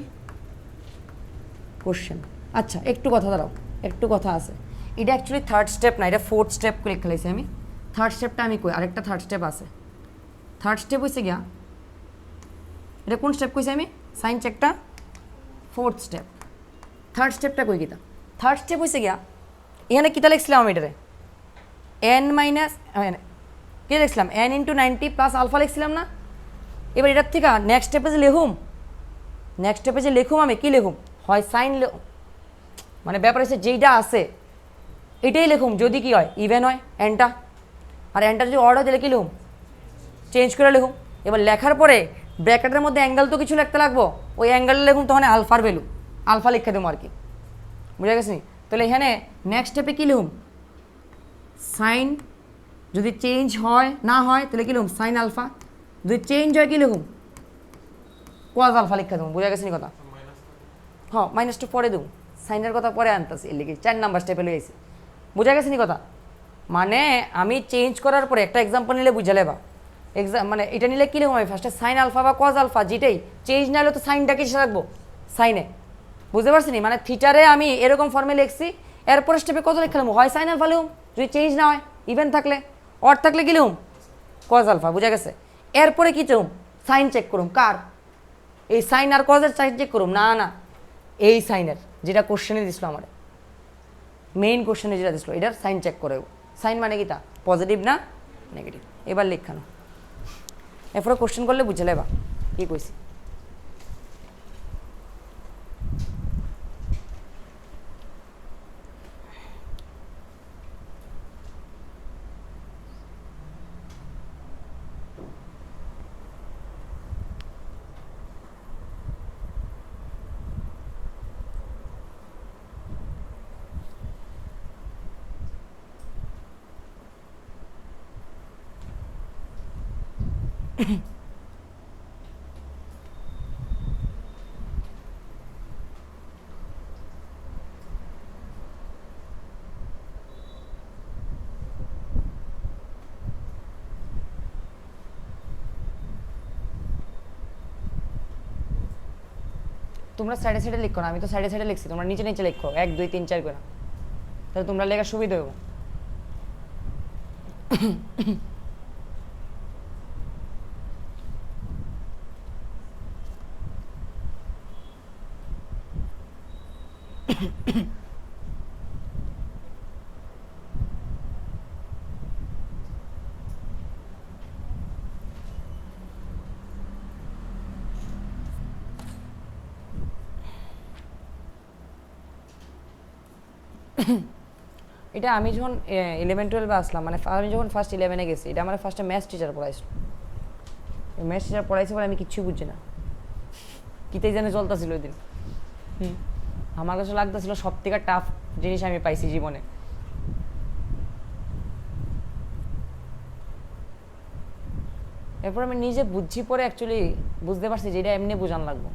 question. আচ্ছা একটু কথা দাঁড়াও, একটু কথা আছে। এটা অ্যাকচুয়ালি থার্ড স্টেপ না, এটা ফোর্থ স্টেপ করে খেলাইছি আমি। থার্ড স্টেপটা আমি কই, আরেকটা থার্ড স্টেপ আছে। থার্ড স্টেপ হয়েছে গিয়া, এটা কোন স্টেপ কইছি আমি? সাইন চেকটা ফোর্থ স্টেপ। থার্ড স্টেপটা কই কিতা? থার্ড স্টেপ হয়েছে গিয়া, এখানে কিতা লিখছিলাম আমি এটারে এন মাইনাস কে লিখছিলাম এন ইন্টু 90 প্লাস আলফা লিখছিলাম না? এবার এটার থেকে নেক্সট স্টেপে যে লিখুম আমি কী লিখুম? হয় সাইন, মানে ব্যাপার হচ্ছে যেইটা আছে এটাই লিখুম যদি কি হয় ইভেন হয় এনটা, আর এনটা যদি অর্ড হয় তাহলে কী লিখুম? চেঞ্জ করে লিখুন। এবার লেখার পরে ব্র্যাকেটের মধ্যে অ্যাঙ্গেল তো কিছু লিখতে লাগবো, ওই অ্যাঙ্গেলটা লিখুন তখন আলফার ভ্যালু, আলফা লিখে দেবো আর কি, বুঝা গেছে নি? তাহলে এখানে নেক্সট স্টেপে কী লিখুন, সাইন যদি চেঞ্জ হয় না হয় তাহলে কী লিখুন সাইন আলফা, যদি চেঞ্জ হয় কী লিখুন কোয়াজ আলফা লিখে দেবো, বুঝা গেছে নি কথা? হ্যাঁ মাইনাসটা পরে দেবো, সাইনের কথা পরে আনতেছি, এর লিখে 4 নাম্বার স্টেপে লেগেছি, বুঝা গেছে নি কথা? মানে আমি চেঞ্জ করার পরে একটা এক্সাম্পল নিলে বুঝালে বা মানে এটা নিলে কী লিখবো আমি ফার্স্টে সাইন আলফা বা কজ আলফা, যেটাই চেঞ্জ না হলে তো সাইনটা কিসে রাখবো, সাইনে, বুঝতে পারছি নি? মানে থিটারে আমি এরকম ফর্মে লিখছি, এরপরে স্টেপে কত লিখলাম, হয় সাইন আলফা লিখুম যদি চেঞ্জ না হয়, ইভেন থাকলে অর থাকলে কী লিখুম কজ আলফা, বুঝা গেছে? এরপরে কী চাউম সাইন চেক করুম, কার এই সাইন আর কজের সাইন চেক করুম, না না এই সাইনের যেটা কোশ্চেনে দিছিল আমার মেইন কোশ্চেনে যেটা দিছিল এটার সাইন চেক করে, সাইন মানে কি তা পজিটিভ না নেগেটিভ। এবার লেখানো এরপরে কোশ্চেন করলে বুঝলে বা কী কইছি। তোমরা সাইডে সাইডে লিখো না, আমি তো সাইডে সাইডে লিখছি, তোমরা নিচে নিচে লিখো 1 2 3 4 করে, তাহলে তোমরা লেখার সুবিধা হবে। এটা আমি যখন 11-12 আসলাম, মানে আমি যখন ফার্স্ট 11-এ গেছি, এটা আমার ফার্স্টে ম্যাথস টিচার পড়াইছিল, ম্যাথস টিচার পড়াইছে বলে আমি কিচ্ছু বুঝছি না, কিতেই জানে চলতেছিল ওই দিন। আমার কাছে লাগতেছিল সব থেকে টাফ জিনিস আমি পাইছি জীবনে। এরপর আমি নিজে বুঝছি, পরে অ্যাকচুয়ালি বুঝতে পারছি যে এটা এমনি বোঝান লাগবো,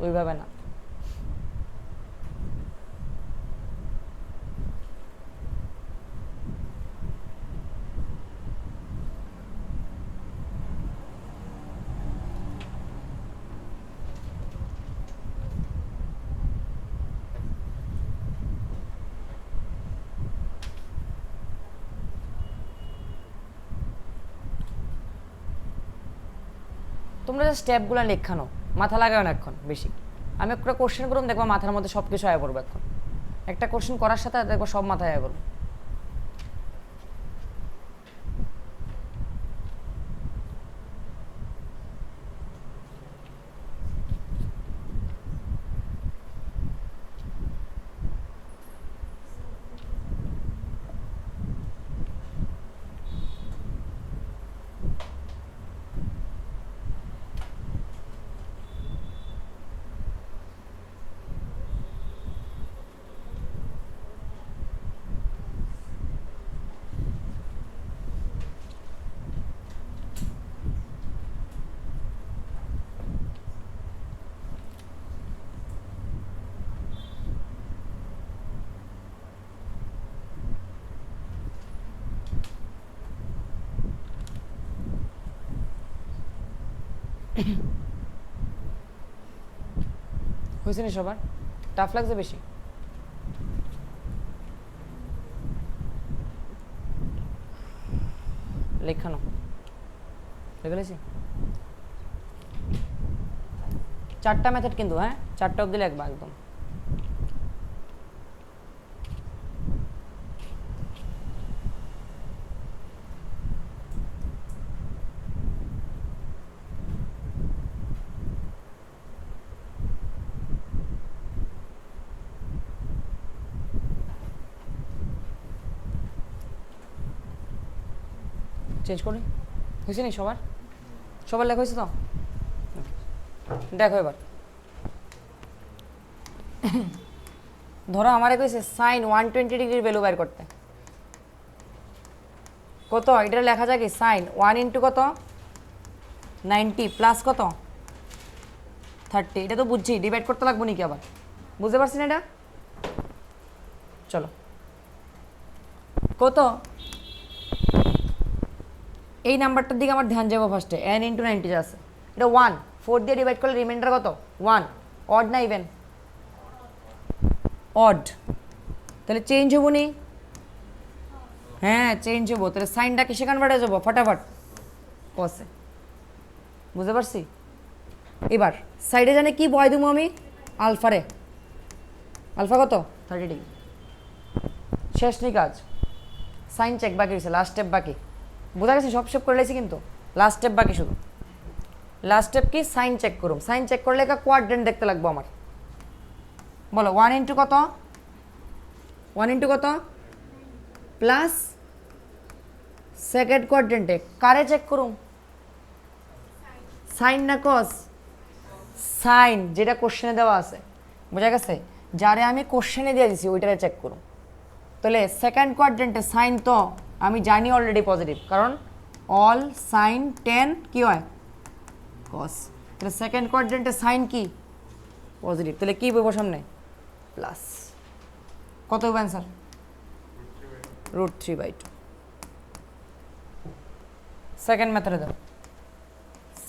ওইভাবে না। তোমরা যে স্টেপগুলো লেখানো মাথা লাগাও না এখন বেশি, আমি একটা কোশ্চেন করুন দেখবো মাথার মধ্যে সব কিছু আয় পড়বে, এখন একটা কোশ্চেন করার সাথে দেখবো সব মাথায় আয় পড়বে। হয়েছে না সবার? টাফ লাগছে বেশি? লেখানো লেখা লেছি 4টা মেথড কিন্তু, হ্যাঁ 4টা অবধি লিখবা একদম। চেঞ্জ করি হয়েছে নি সবার? সবার লেখা হয়েছে তো? দেখো এবার ধরো আমারে কইছে সাইন 120 ডিগ্রির ভ্যালু বের করতে। কত এটা লেখা যায় কি সাইন 1 ইন্টু কত 90 প্লাস কত 30। এটা তো বুঝছি, ডিভাইড করতে লাগবো নাকি আবার? বুঝতে পারছি না এটা? চলো কত এই নাম্বারটার দিকে আমার ধ্যান যাবো ফার্স্টে। n ইন্টু 90 আছে, এটা 1 4 দিয়ে ডিভাইড করলে রিমাইন্ডার কত 1। অড না ইভেন? অড। তাহলে চেঞ্জ হবো নি? হ্যাঁ চেঞ্জ হবো। তাহলে সাইনটা কিসে কনভার্ট হয়ে যাবো ফটাফট? কসে। বুঝতে পারছি? এবার সাইডে জানে কি বয় দেবো আমি? আলফারে। আলফা কত 30 ডিগ্রি। শেষ নেই কাজ, সাইন চেক বাকি রয়েছে, লাস্ট স্টেপ বাকি। বোঝা গেছে? সব শেপ করে লেছি কিন্তু লাস্ট স্টেপ বাকি শুধু। লাস্ট স্টেপ কি? সাইন চেক করুম। সাইন চেক করলে একটা কোয়াড্রেন্ট দেখতে লাগবো আমার। বলো 1 ইন্টু কত 1 ইন্টু কত প্লাস সেকেন্ড কোয়াড্রেন্টে কারে চেক করুম? সাইন না কস? সাইন, যেটা কোশ্চেনে দেওয়া আছে। বোঝা গেছে? যারে আমি কোশ্চেনে দিয়ে দিছি ওইটারে চেক করুম। তাহলে সেকেন্ড কোয়াড্রেন্টে সাইন তো আমি জানি অলরেডি পজিটিভ, কারণ অল সাইন 10 কি হয় কস। তাহলে সেকেন্ড কোয়াড্রেন্টে সাইন কি পজিটিভ, তাহলে কি বলবো সামনে প্লাস। কত হবে অ্যান্সার? √3/2। সেকেন্ড মেথডে দাও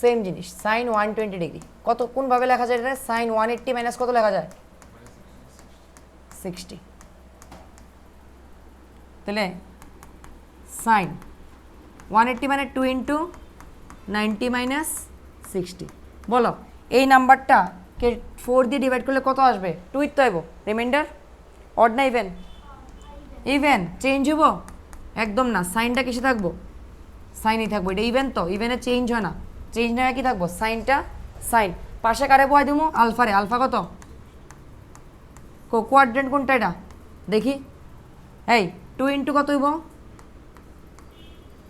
সেম জিনিস, সাইন 120 ডিগ্রি। কত কোনভাবে লেখা যায় এটা? সাইন 180 মাইনাস কত লেখা যায় 60। তাহলে সাইন 180 মানে 2 ইন্টু 90 মাইনাস 60। বলো এই নাম্বারটা কে 4 দিয়ে ডিভাইড করলে কত আসবে? 2 তো আইব। রিমাইন্ডার অড না ইভেন? ইভেন। চেঞ্জ হবো? একদম না, সাইনটা কিসে থাকবো? সাইনই থাকবো। এটা ইভেন তো, ইভেনে চেঞ্জ হয় না। চেঞ্জ না কি থাকবো? সাইনটা সাইন। পাশে কারে বয় দেবো? আলফারে। আলফা কত? কোয়াড্রেন্ট কোনটা এটা দেখি? এই 2 ইন্টু কত হইব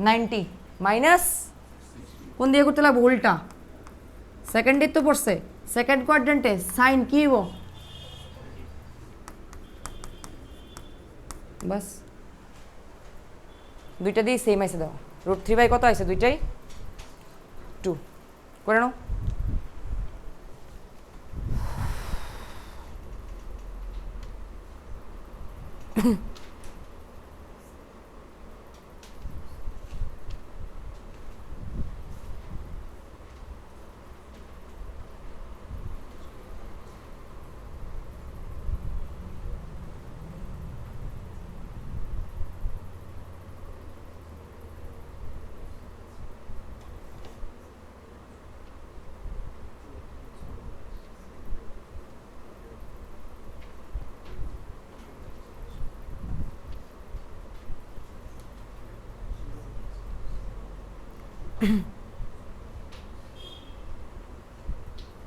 90 মাইনাস কোন দিয়ে করতে লাগবো? উল্টা। সেকেন্ডের তো পড়ছে, সেকেন্ড কোয়াড্রেন্টে সাইন কি হইব? বাস দুইটা দিয়ে সেম আইসে দাও। √3/, কত আইসে? দুইটাই 2 করে নাও।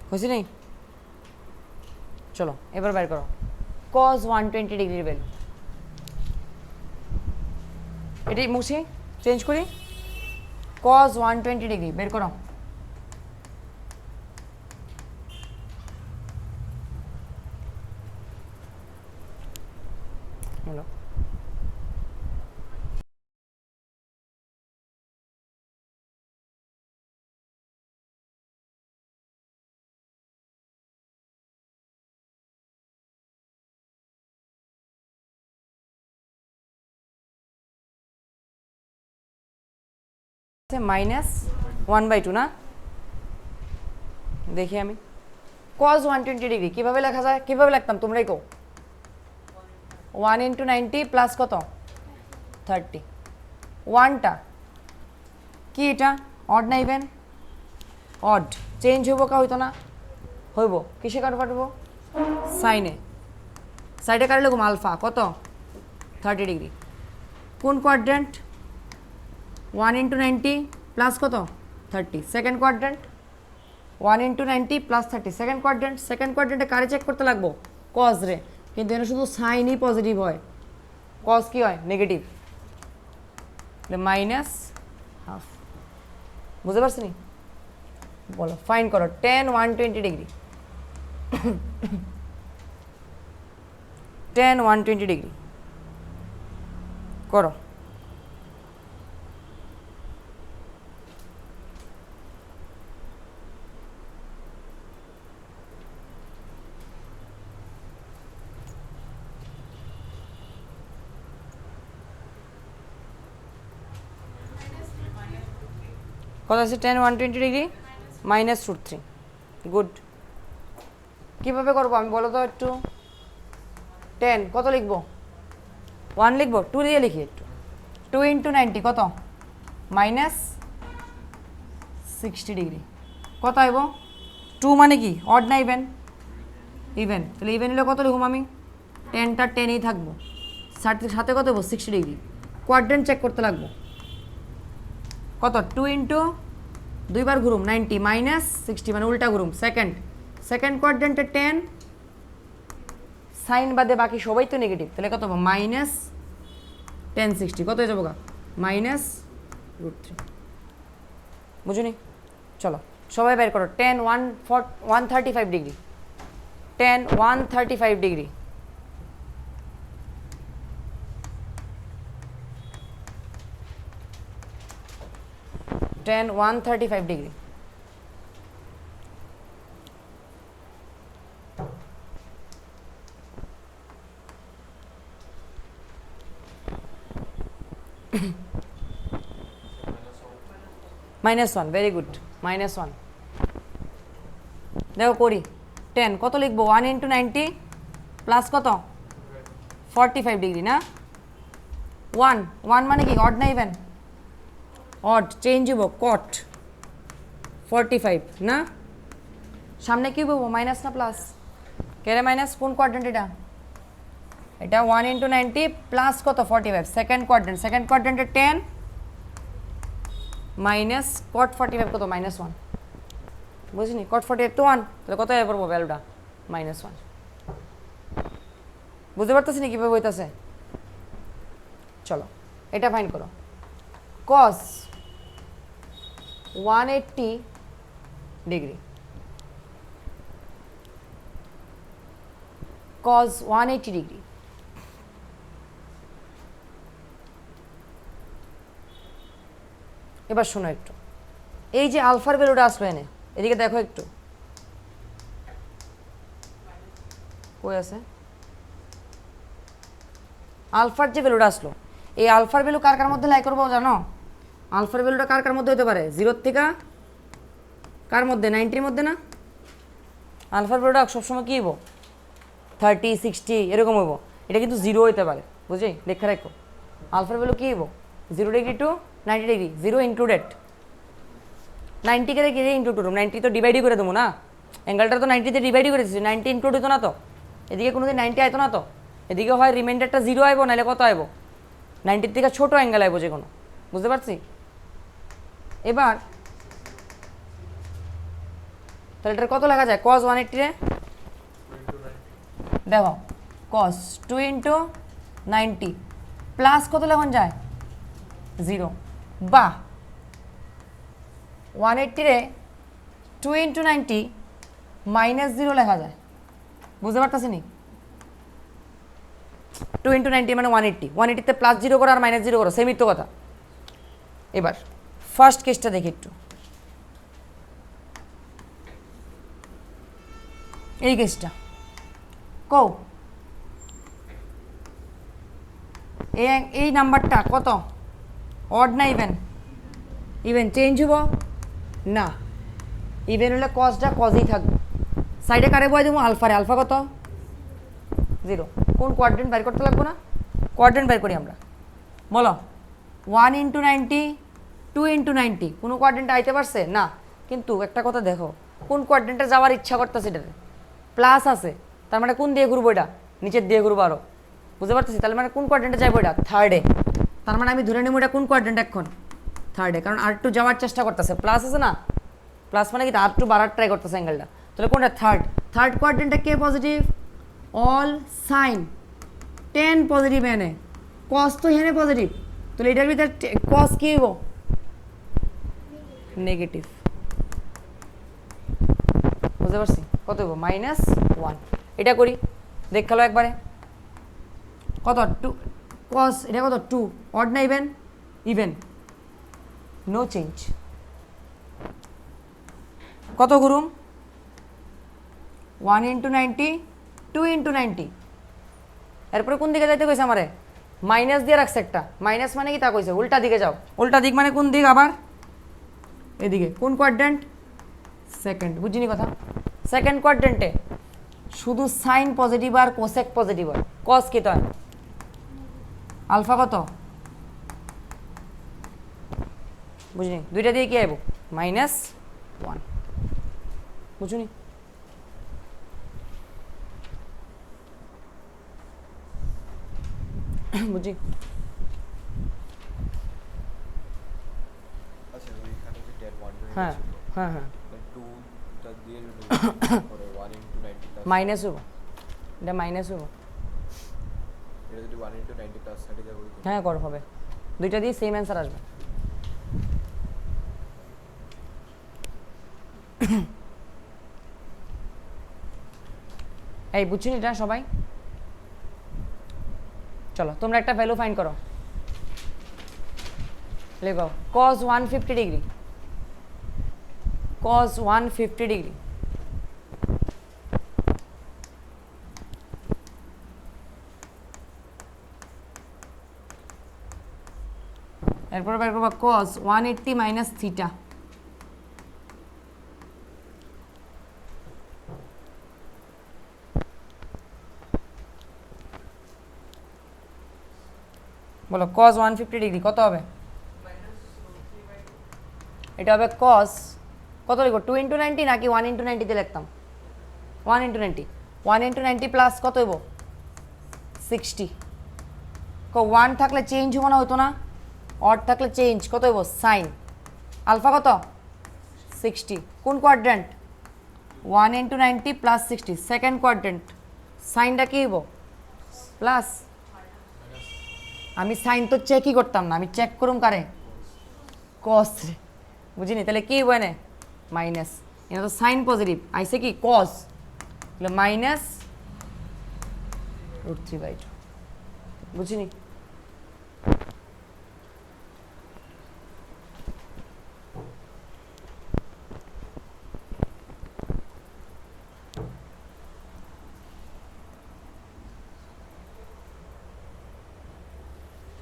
হয়েছে নেই? চলো এবার বের করো cos 120 ডিগ্রির ভ্যালু। এটাই মুছি, চেঞ্জ করি। cos 120 ডিগ্রি বের করো। বলো -1/2 না? দেখি আমি cos 120 ডিগ্রি কিভাবে লেখা যায়? কিভাবে লিখতাম তোমরাই কো? 1 ইন্টু 90 প্লাস কত 30। 1টা কি এটা? অড না ইভেন? অড। চেঞ্জ হইব কা হইতো না? হইব। কিসে কনভার্ট হইব? সাইনে। সাইডে কাটলে ঘুম আলফা কত 30 ডিগ্রি। কোন কোয়াড্রেন্ট? 1 ইন্টু 90 প্লাস কত 30। Second quadrant 1 into 90 plus 30 second quadrant. Second কোয়াড্রেন্টে কারে চেক করতে লাগবো? কজ রে। কিন্তু এখানে শুধু সাইনই পজিটিভ হয়, কজ কি হয়? নেগেটিভ। -1/2। বুঝতে পারছি নি? বলো ফাইন করো tan 120 ডিগ্রি tan 120 ডিগ্রি করো। কত আছে tan 120 ডিগ্রি -√3 গুড। কীভাবে করবো আমি বলো তো একটু। 10 কত লিখবো 1 লিখবো 2 দিয়ে লিখি একটু 2 × 90 কত -60 ডিগ্রি কত আইব 2 মানে কি অড না ইভেন ইভেন তাহলে ইভেন হলে কত লিখুম আমি 10টা 10ই থাকবো সাথে কত হবো 60 ডিগ্রি কোয়াড্রেন্ট চেক করতে লাগবো কত 2 × 2 বার ঘুরুম 90 -60 মানে উল্টা ঘুরুম সেকেন্ড কোয়াড্রেন্টে 10 সাইন বাদে বাকি সবাই তো নেগেটিভ তাহলে কত হবে -1060 কত হয়ে যাবো গা -√3 বুঝুনি। চলো সবাই বের করো tan 135 degree tan 135 degree tan 135 degree -1 very good -1 দেখো করি 10 কত লিখবো 1 × 90 প্লাস কত 45 ডিগ্রি না 1 মানে কি অড না ইভেন অড চেঞ্জ হইব কট 45 না সামনে কি বলবো মাইনাস না প্লাস কেরে মাইনাস কোন কোয়াড্রেন্ট এটা 1 × 90 প্লাস কত 45 সেকেন্ড কোয়াড্রেন্টে 10 মাইনাস কট 45 কত -1 বুঝিনি কট 45 তো 1 তাহলে কত হয়ে পড়বো ভ্যালুটা -1 বুঝতে পারতেছি না কীভাবে হইতেছে। চলো এটা ফাইন করো cos 180 ডিগ্রি cos 180 ডিগ্রি এবার শোনো একটু এই যে আলফার ভ্যালুটা আসলো এনে এদিকে দেখো একটু কই আছে আলফার যে ভ্যালুটা আসলো এই আলফার ভ্যালু কার কার মধ্যে লাই করবো জানো আলফার ভ্যালুটা কার কার মধ্যে হতে পারে 0 থেকে কার মধ্যে 90 এর মধ্যে না আলফার ভ্যালুটা সবসময় কী হইব 30 60 এরকম হইব এটা কিন্তু 0 হইতে পারে বুঝি লেখা রাখো আলফার ভ্যালু কী হইব 0 ডিগ্রি টু 90 ডিগ্রি 0 ইনক্লুডেড 90 করে কি ইন্টু 2 90 তো ডিভাইডই করে দেবো না অ্যাঙ্গেলটা তো 90 তে ডিভাইডই করে দিচ্ছি 90 ইনক্লুড হতো না তো এদিকে কোনো দিন 90 আইতো না তো এদিকে হয় রিমাইন্ডারটা 0 আইব নাহলে কত আইব 90 থেকে ছোট অ্যাঙ্গেল আইব যে কোনো বুঝতে পারছি। এবার তাহলে এটার কত লেখা যায় cos 180 রে দেখো cos 2 × 90 প্লাস কত লেখন যায় 0 বা 180 রে 2 × 90 -0 লেখা যায় বুঝতে পারতেছি নি 2 × 90 মানে 180 তে +0 করো আর -0 করো সেমই তো কথা। এবার ফার্স্ট কেসটা দেখি একটু এই কেসটা কও এই নাম্বারটা কত অড না ইভেন চেঞ্জ হবো না ইভেন হলে কসটা কজই থাকবে সাইডে কারে বয় দেবো আলফারে আলফা কত 0 কোন কোয়াড্রেন্ট বের করতে লাগবো না কোয়াড্রেন্ট বের করি আমরা বলো 1 × 90 2 × 90 কোনো কোয়াড্রেন্ট আইতে পারছে না কিন্তু একটা কথা দেখো কোন কোয়াড্রেন্টে যাওয়ার ইচ্ছা করতেছে এটাতে প্লাস আছে তার মানে কোন দিয়ে ঘুরবো এটা নিচের দিয়ে ঘুরবো আরও বুঝতে পারতেছি তাহলে মানে কোন কোয়াড্রেন্টে যাবো এটা থার্ডে তার মানে আমি ধরে নেবো এটা কোন কোয়াড্রেন্ট এখন থার্ডে কারণ R2 যাওয়ার চেষ্টা করতেছে প্লাস আছে না প্লাস মানে কি R2 বাড়ার ট্রাই করতেছে অ্যাঙ্গেলটা তাহলে কোনটা থার্ড কোয়াড্রেন্টটা কে পজিটিভ অল সাইন 10 পজিটিভ এনে কস তো এখানে পজিটিভ তাহলে এটার ভিতরে কস কি হইব নেগেটিভ বুঝতে পারছি? কত হইব? -1। এটা করি, দেখালো একবারে কত? 2 cos, এটা কত? 2। অড না ইভেন? Even, no change. কত করুম? 1 × 90, 2 × 90। এরপরে কোন দিকে যাইতে কইছে আমারে? মাইনাস দিয়ে রাখছে একটা। মাইনাস মানে কি তা কইছে? উল্টা দিকে যাও। উল্টা দিক মানে কোন দিক আবার? এদিকে। কোন কোয়াড্রেন্ট? সেকেন্ড। বুঝিনি কথা? সেকেন্ড কোয়াড্রেন্টে শুধু সাইন পজিটিভ আর কোসেক পজিটিভ হয়। কস কত হয়? আলফা কত? বুঝিনি? দুইটা দিয়ে কি আইব? -1। বুঝুনি? বুঝি? আচ্ছা ওইখানে যে 10 1 হ্যাঁ হ্যাঁ হ্যাঁ, 2টা দিয়ে যদি করে 1 × 90 প্লাস মাইনাস হইব, এটা মাইনাস হইব। এটা যদি 1 × 90 প্লাস 30 দিয়ে করি হ্যাঁ কর হবে, দুইটা দিয়ে সেম অ্যান্সার আসবে। এই বুঝছেন এটা সবাই? চলো তোমরা একটা ভ্যালু ফাইন্ড করো। লেখাও cos 150 ডিগ্রি, cos 150 ডিগ্রি। এরপর বের করবা cos 180 মাইনাস থিটা। বলো cos 150 ডিগ্রি কত হবে? এটা হবে cos কত লিখবো? 2 × 90 নাকি 1 × 90 তে লিখতাম? 1 × 90। 1 × 90 প্লাস কত হইব? 60। 1 থাকলে চেঞ্জ হবো না, হইতো না? অড থাকলে চেঞ্জ কত হইব? সাইন। আলফা কত? 60। কোন কোয়াড্রেন্ট? 1 × 90 plus 60, second quadrant. সাইনটা কি হইব? প্লাস। আমি সাইন তো চেকই করতাম না, আমি চেক করুম কারে? কস রে। বুঝিনি? তাহলে কি হইব? এনে মাইনাস। এটা তো সাইন পজিটিভ, আইসে কি কস, তাহলে -√3/2। বুঝিনি?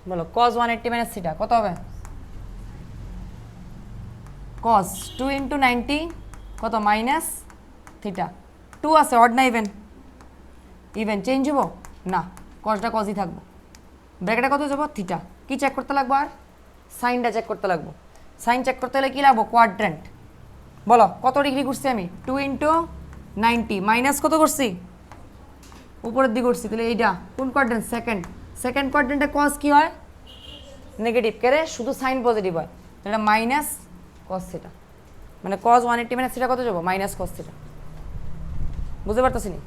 বলো cos 180 মাইনাস থিটা কত হবে? cos 2 × 90 কত? Minus theta. 2 আছে, অড না ইভেন? ইভেন। চেঞ্জ হবো না, কসটা কসই থাকবো। ব্র্যাকেটে কত যাবো? থিটা। কি চেক করতে লাগবো? আর সাইনটা চেক করতে লাগবো। সাইন চেক করতে হলে কি লাগবো? কোয়াড্রেন্ট। বলো কত ডিগ্রি করছি আমি? 2 × 90 মাইনাস কত করছি? উপরের দিকে করছি, তাহলে এইটা কোন কোয়াড্রেন্ট? সেকেন্ড। সেকেন্ড কোয়াড্রেন্টে কস কি হয়? নেগেটিভ। কেরে? শুধু সাইন পজিটিভ হয়, তাহলে মাইনাস কস থিটা। মানে cos 180 মাইনাস থিটা কত যাবো? Minus cos theta. বুঝতে পারতেছি নি?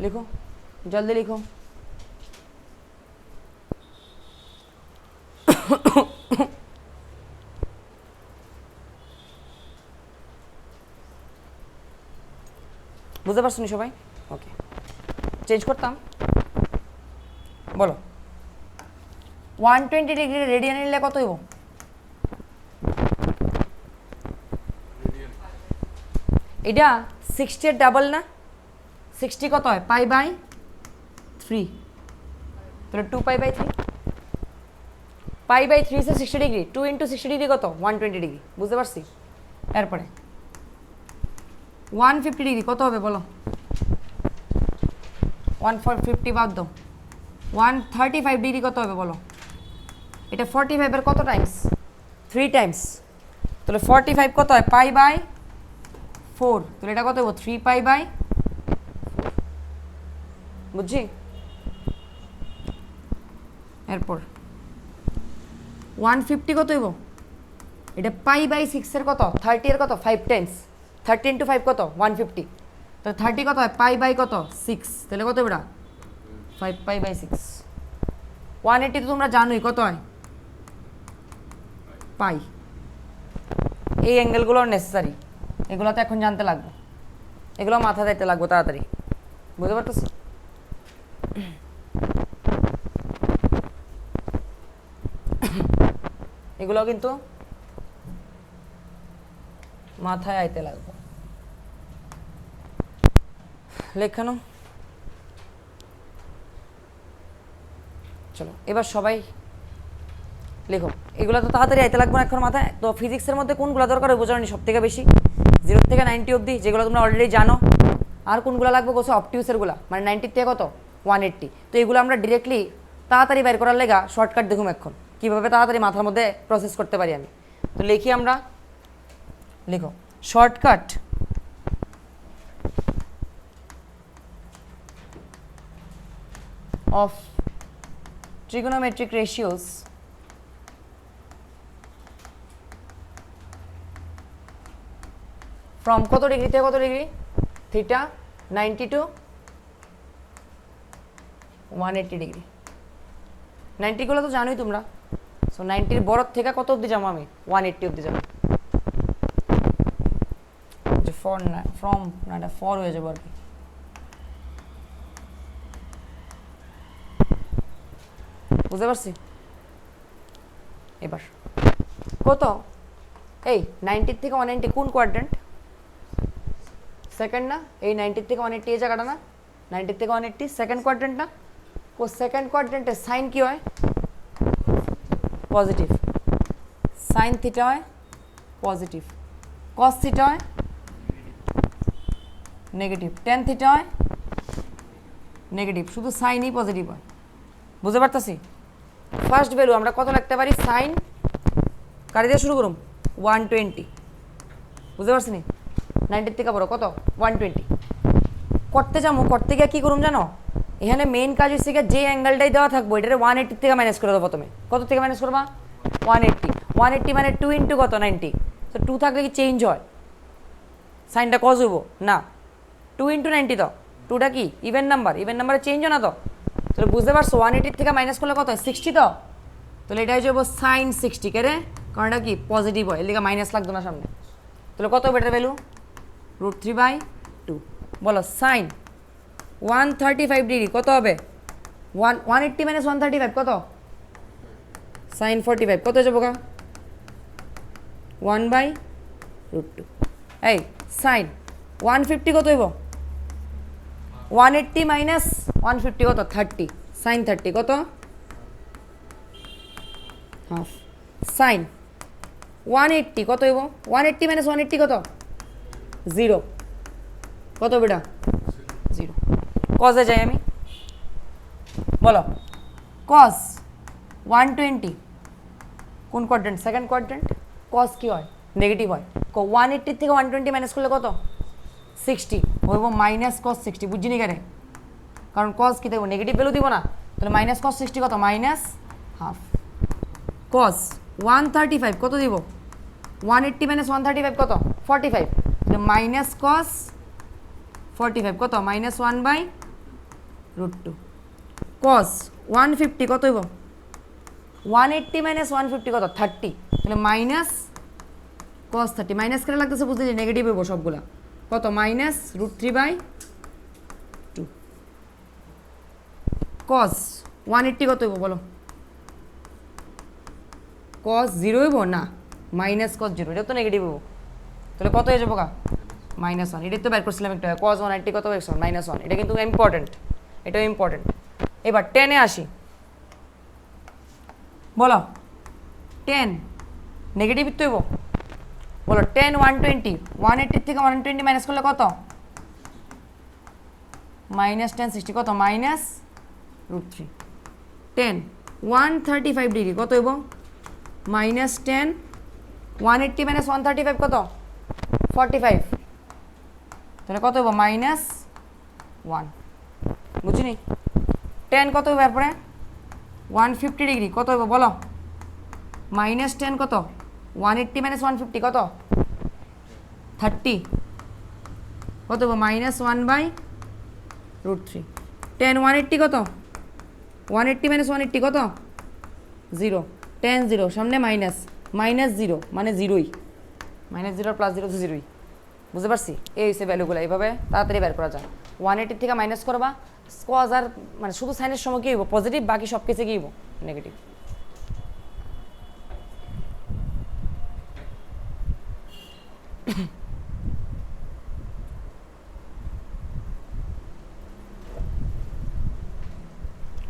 লিখো, জলদি লিখো। বুঝতে পারছো নি সবাই? ওকে, চেঞ্জ করতাম। বলো 120 ডিগ্রি রেডিয়ান নিলে কত হইব? এটা 60 এর ডাবল না? 60 কত হয়? π/3, তাহলে 2π/3। π/3 সে 60 ডিগ্রি, 2 × 60 ডিগ্রি কত? 120 ডিগ্রি। বুঝতে পারছি? এরপরে 150 ডিগ্রি কত হবে বলো? 150 বাদ দাও। 135 ডিগ্রি কত হবে বলো? এটা 45 এর কত টাইমস? 3 টাইমস। তাহলে 45 কত হয়? π/4। তাহলে এটা কত হবে? 3π/4। বুঝছি? এরপর 150 কত হইব? এটা π/6 এর কত? 30 এর কত? 5 টাইমস। 30 × 5 কত? 150। তাহলে 30 কত হয়? π/কত? 6। তাহলে কত এটা? 5π/6। 180 তো তোমরা জানোই কত হয়? পাই। এই অ্যাঙ্গেলগুলো নেসেসারি, এগুলো তো এখন জানতে লাগবে, এগুলো মাথা দিতে লাগবে তাড়াতাড়ি, বুঝতে পারতেছি? এগুলো কিন্তু মাথায় আইতে লাগবে। লেখানো, চলো এবার সবাই লেখো। এগুলো তো তাড়াতাড়ি আইতে লাগবে না এখন মাথায়। তো ফিজিক্সের মধ্যে কোনগুলো দরকার ওই বোঝানি সব থেকে বেশি, 0 থেকে 90 অবধি, যেগুলো তোমরা অলরেডি জানো। আর কোনগুলো লাগবে কোথাও অবটিউসেরগুলো, মানে 90 থেকে কত 180। তো এগুলো আমরা ডিরেক্টলি তাড়াতাড়ি বের করার লেগা শর্টকাট দেখুন এখন কীভাবে তাড়াতাড়ি মাথার মধ্যে প্রসেস করতে পারি আমি। তো লিখি আমরা, লিখো shortcut of trigonometric ratios from কত ডিগ্রি থেকে কত ডিগ্রি, থিটা 90 to 180 ডিগ্রি। 90 গুলো তো জানোই তোমরা, সো 90-র বড় থেকে কত অবধি যাবো আমি, 180 অবধি যাবো। যে ফর না, ফ্রম না, এটা ফর হয়ে যাবো আর কি। বুঝতে পারছি? এবার কত, এই 90 থেকে 180 কোন কোয়াড্রেন্ট, সেকেন্ড না? এই 90 থেকে 180 এই জায়গাটা না, 90 থেকে 180 সেকেন্ড কোয়াড্রেন্ট না? ও সেকেন্ড কোয়াড্রেন্টের সাইন কি হয়, পজিটিভ। সাইন থিটা হয় পজিটিভ, কস থিটা হয় নেগেটিভ, টেন থিটা হয় নেগেটিভ, শুধু সাইনই পজিটিভ হয়। বুঝতে পারতেছি? ফার্স্ট ভ্যালু আমরা কত লিখতে পারি, সাইন কারি দিয়ে শুরু করুন 120। বুঝতে পারছি নি? 90 থেকে বড় কত 120 করতে যাবো, করতে গিয়ে কী করুন জানো, এখানে মেইন কাজ হচ্ছে যে অ্যাঙ্গেলটাই দেওয়া থাকবো এটা 180 থেকে মাইনাস করে দেবো প্রথমে। কত থেকে মাইনাস করবা, 180। 180 মানে 2 ইন্টু কত 90, তো 2 থাকলে কি চেঞ্জ হয়, সাইনটা কজ হইব না, 2 ইন্টু 90 তো 2টা কি ইভেন নাম্বার, ইভেন নাম্বারে চেঞ্জ হয় না তো। তাহলে বুঝতে পারছো 180 থেকে মাইনাস করলে কত হয় 60 তো, তাহলে এটা হয়ে যাবো সাইন 60 কে রে, কারণ এটা কি পজিটিভ হয়, এর লিগে মাইনাস লাগতো না সামনে। তাহলে কত বেটার ভ্যালু, √3/2। বলো সাইন 135 ডিগ্রি কত হবে, 180 মাইনাস 135 কত, সাইন 45 কত হয়ে যাবো গা, 1/√2। এই সাইন 150 কত হইব, 180 মাইনাস 150 কত 30, সাইন 30 কত হাফ। সাইন 180 কত হইব, 180 মাইনাস 180 কত 0, কত বেটা 0। কজে যাই আমি, বলো কস 120 কোন কোয়াড্রেন্ট, সেকেন্ড কোয়াড্রেন্ট। কস কি হয় নেগেটিভ হয়, 180 থেকে 120 মাইনাস করলে কত 60 হইব মাইনাস কস 60। বুঝিনি কেন, কারণ কস কি দেবো নেগেটিভ ভ্যালু দিব না, তাহলে মাইনাস কস 60 কত মাইনাস হাফ। কস 135 কত দিব, 180 মাইনাস 135 কত 45, মাইনাস কস 45 কত মাইনাস 1/√2। কস 150 কত হইব, 180 মাইনাস 150 কত 30, তাহলে মাইনাস কস 30, মাইনাস করে লাগতেছে বুঝতে নেগেটিভ হইব সবগুলা, কত মাইনাস √3/2। কস 180 কত হইব বলো, কস 0 হইব না, মাইনাস কস 0, এটা তো নেগেটিভ হইব, তাহলে কত হয়ে যাবো গা -1। এটাই তো বের করছিলাম একটা, কস 180 কত হয়েছে -1, এটা কিন্তু ইম্পর্টেন্ট, এটাও ইম্পর্টেন্ট। এবার 10-এ আসি, বলো 10 নেগেটিভ তো হইব, বলো 10 120, 180 থেকে 120 মাইনাস করলে কত -10 60 কত -√3। 10 135 ডিগ্রি কত হইব -10, 180 মাইনাস 135 কত 45, তাহলে কত হইব -1। বুঝিনি 10 কত হইব, এরপরে 150 ডিগ্রি কত হইব বলো -10 কত 180 মাইনাস 150 কত 30, কত হইব -1/√3। 10 180 কত 180 মাইনাস 180 কত 0, 10 0 সামনে মাইনাস, -0 মানে জিরোই, -0 প্লাস 0 তো জিরোই, বুঝতে পারছি? এই হচ্ছে ভ্যালুগুলো, এইভাবে তাড়াতাড়ি বের করা যায়। 180 থেকে মাইনাস করবা, স্কোয়াজ আর মানে শুধু সাইনের সময় কী হইব পজিটিভ, বাকি সব কিছু কী হইব নেগেটিভ।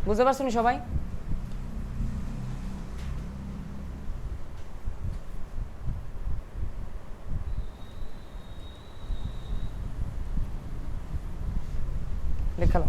বুঝতে পারছো নি সবাই? দেখালো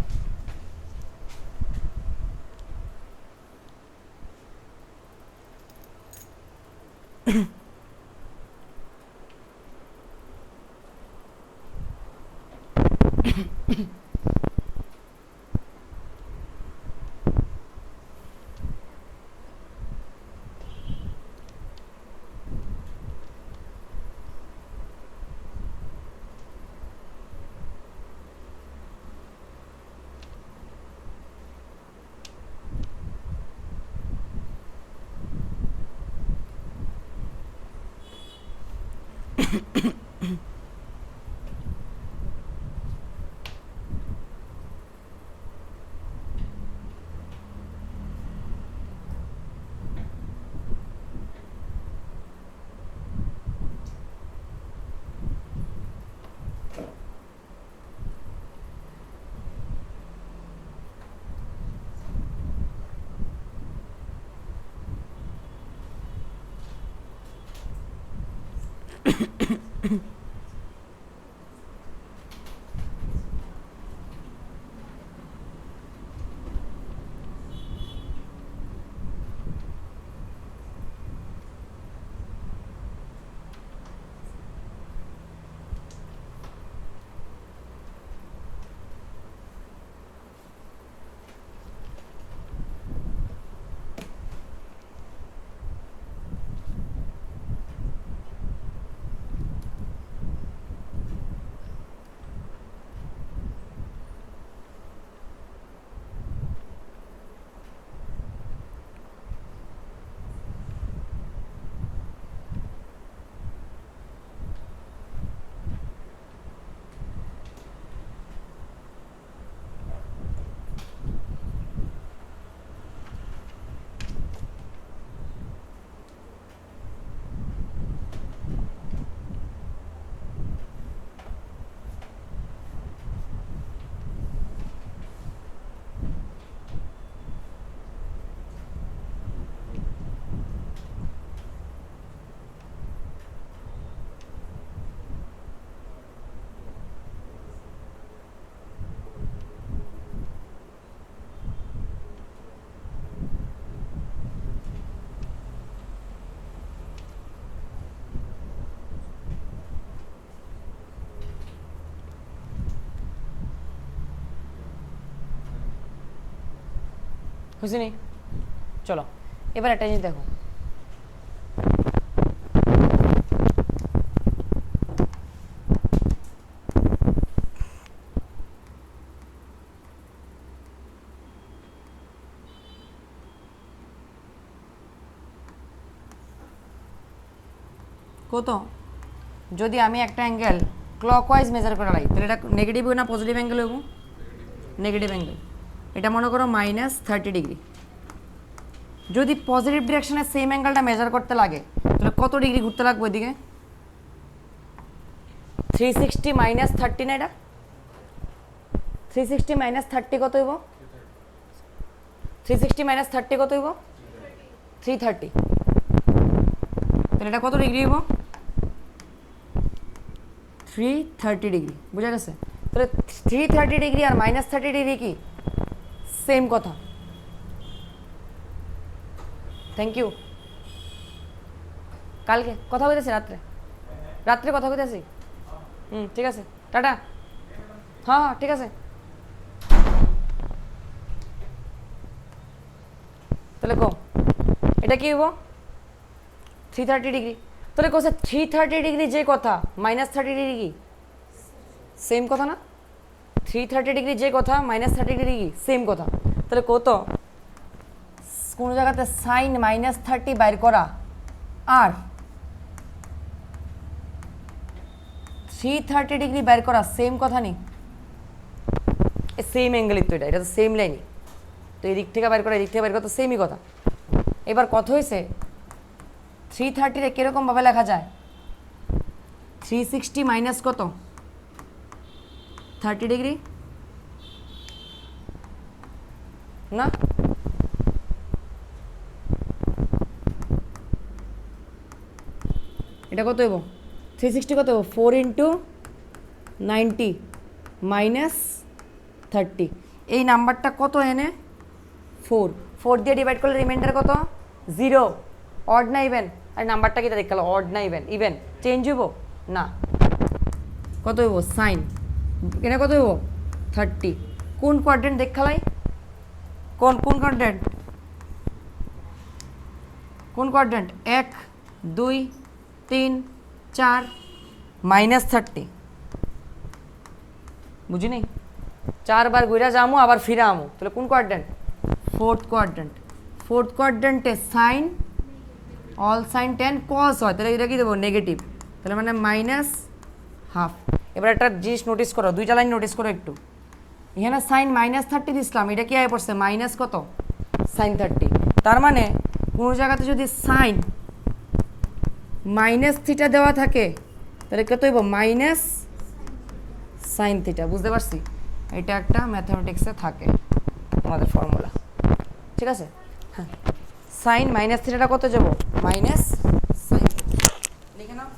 বুঝিনি? চলো এবার একটা জিনিস দেখো, কত যদি আমি একটা অ্যাঙ্গেল ক্লকওয়াইজ মেজার করে লাই তাহলে এটা নেগেটিভ হই না পজিটিভ অ্যাঙ্গেল হইব? Negative angle. এটা মনে করো -30°। যদি পজিটিভ ডিরেকশনে সেম অ্যাঙ্গেলটা মেজার করতে লাগে তাহলে কত ডিগ্রি ঘুরতে লাগবে ওইদিকে? 360 - 30 না? এটা 360 - 30 কত হইব? 360 - 30 কত হইব? 330। তাহলে এটা কত ডিগ্রি হইব? 330°। বুঝা গেছে? তাহলে 330° আর -30° কি সেম কথা? Thank you. কালকে কথা বলতেছি, রাত্রে কথা বলতেছি। ঠিক আছে, টাটা। হ্যাঁ হ্যাঁ ঠিক আছে। তাহলে কো এটা কি হইব? 330°। তাহলে কোসে 330° যে কথা -30° কি সেম কথা না? 330° যে কথা -30° কি সেম কথা। তাহলে কত কোনো জায়গাতে সাইন -30 বাইর করা আর 330 ডিগ্রি বের করা সেম কথা নেই, সেম অ্যাঙ্গেলই তো এটা তো সেম লাইনই, তো এদিক থেকে বের করা এদিক থেকে বের করা তো সেমই কথা। এবার কত হয়েছে 330 কীরকমভাবে লেখা যায়, 360 মাইনাস কত 30 ডিগ্রি না, এটা কত হইব 360 কত হইব 4 ইন্টু 90 মাইনাস 30, এই নাম্বারটা কত এনে 4 দিয়ে ডিভাইড করলে রিমাইন্ডার কত 0, অড না ইভেন, আর নাম্বারটা কি দেখতে গেল অড না ইভেন, ইভেন চেঞ্জ হইব না, কত হইব সাইন এখানে কত হইব 30, কোন কোয়াড্রেন্ট দেখালাই, কোন কোয়াড্রেন্ট, কোন কোয়াড্রেন্ট 1 2 3 4 মাইনাস 30, বুঝি নাই 4 বার ঘুরা যামু আবার ফিরে আমু, তাহলে কোন কোয়াড্রেন্ট ফোর্থ কোয়াড্রেন্ট, ফোর্থ কোয়াড্রেন্টে সাইন অল সাইন 10 কস হয়, তাহলে এটা কি দেবো নেগেটিভ, তাহলে মানে মাইনাস হাফ। এবার একটা জিনিস নোটিস করো, দুইটা লাইন নোটিস করো একটু, এখানে সাইন মাইনাস 30 দিছিলাম, এটা কি আয় পড়ছে মাইনাস কত সাইন 30, তার মানে কোনো জায়গাতে যদি সাইন মাইনাস থিটা দেওয়া থাকে তাহলে কত হইব মাইনাস সাইন থিটা, বুঝতে পারছি, এটা একটা ম্যাথামেটিক্সে থাকে আমাদের ফর্মুলা, ঠিক আছে। হ্যাঁ, সাইন মাইনাস থিটাটা কত যাব মাইনাস সাইন, লিখে নাও।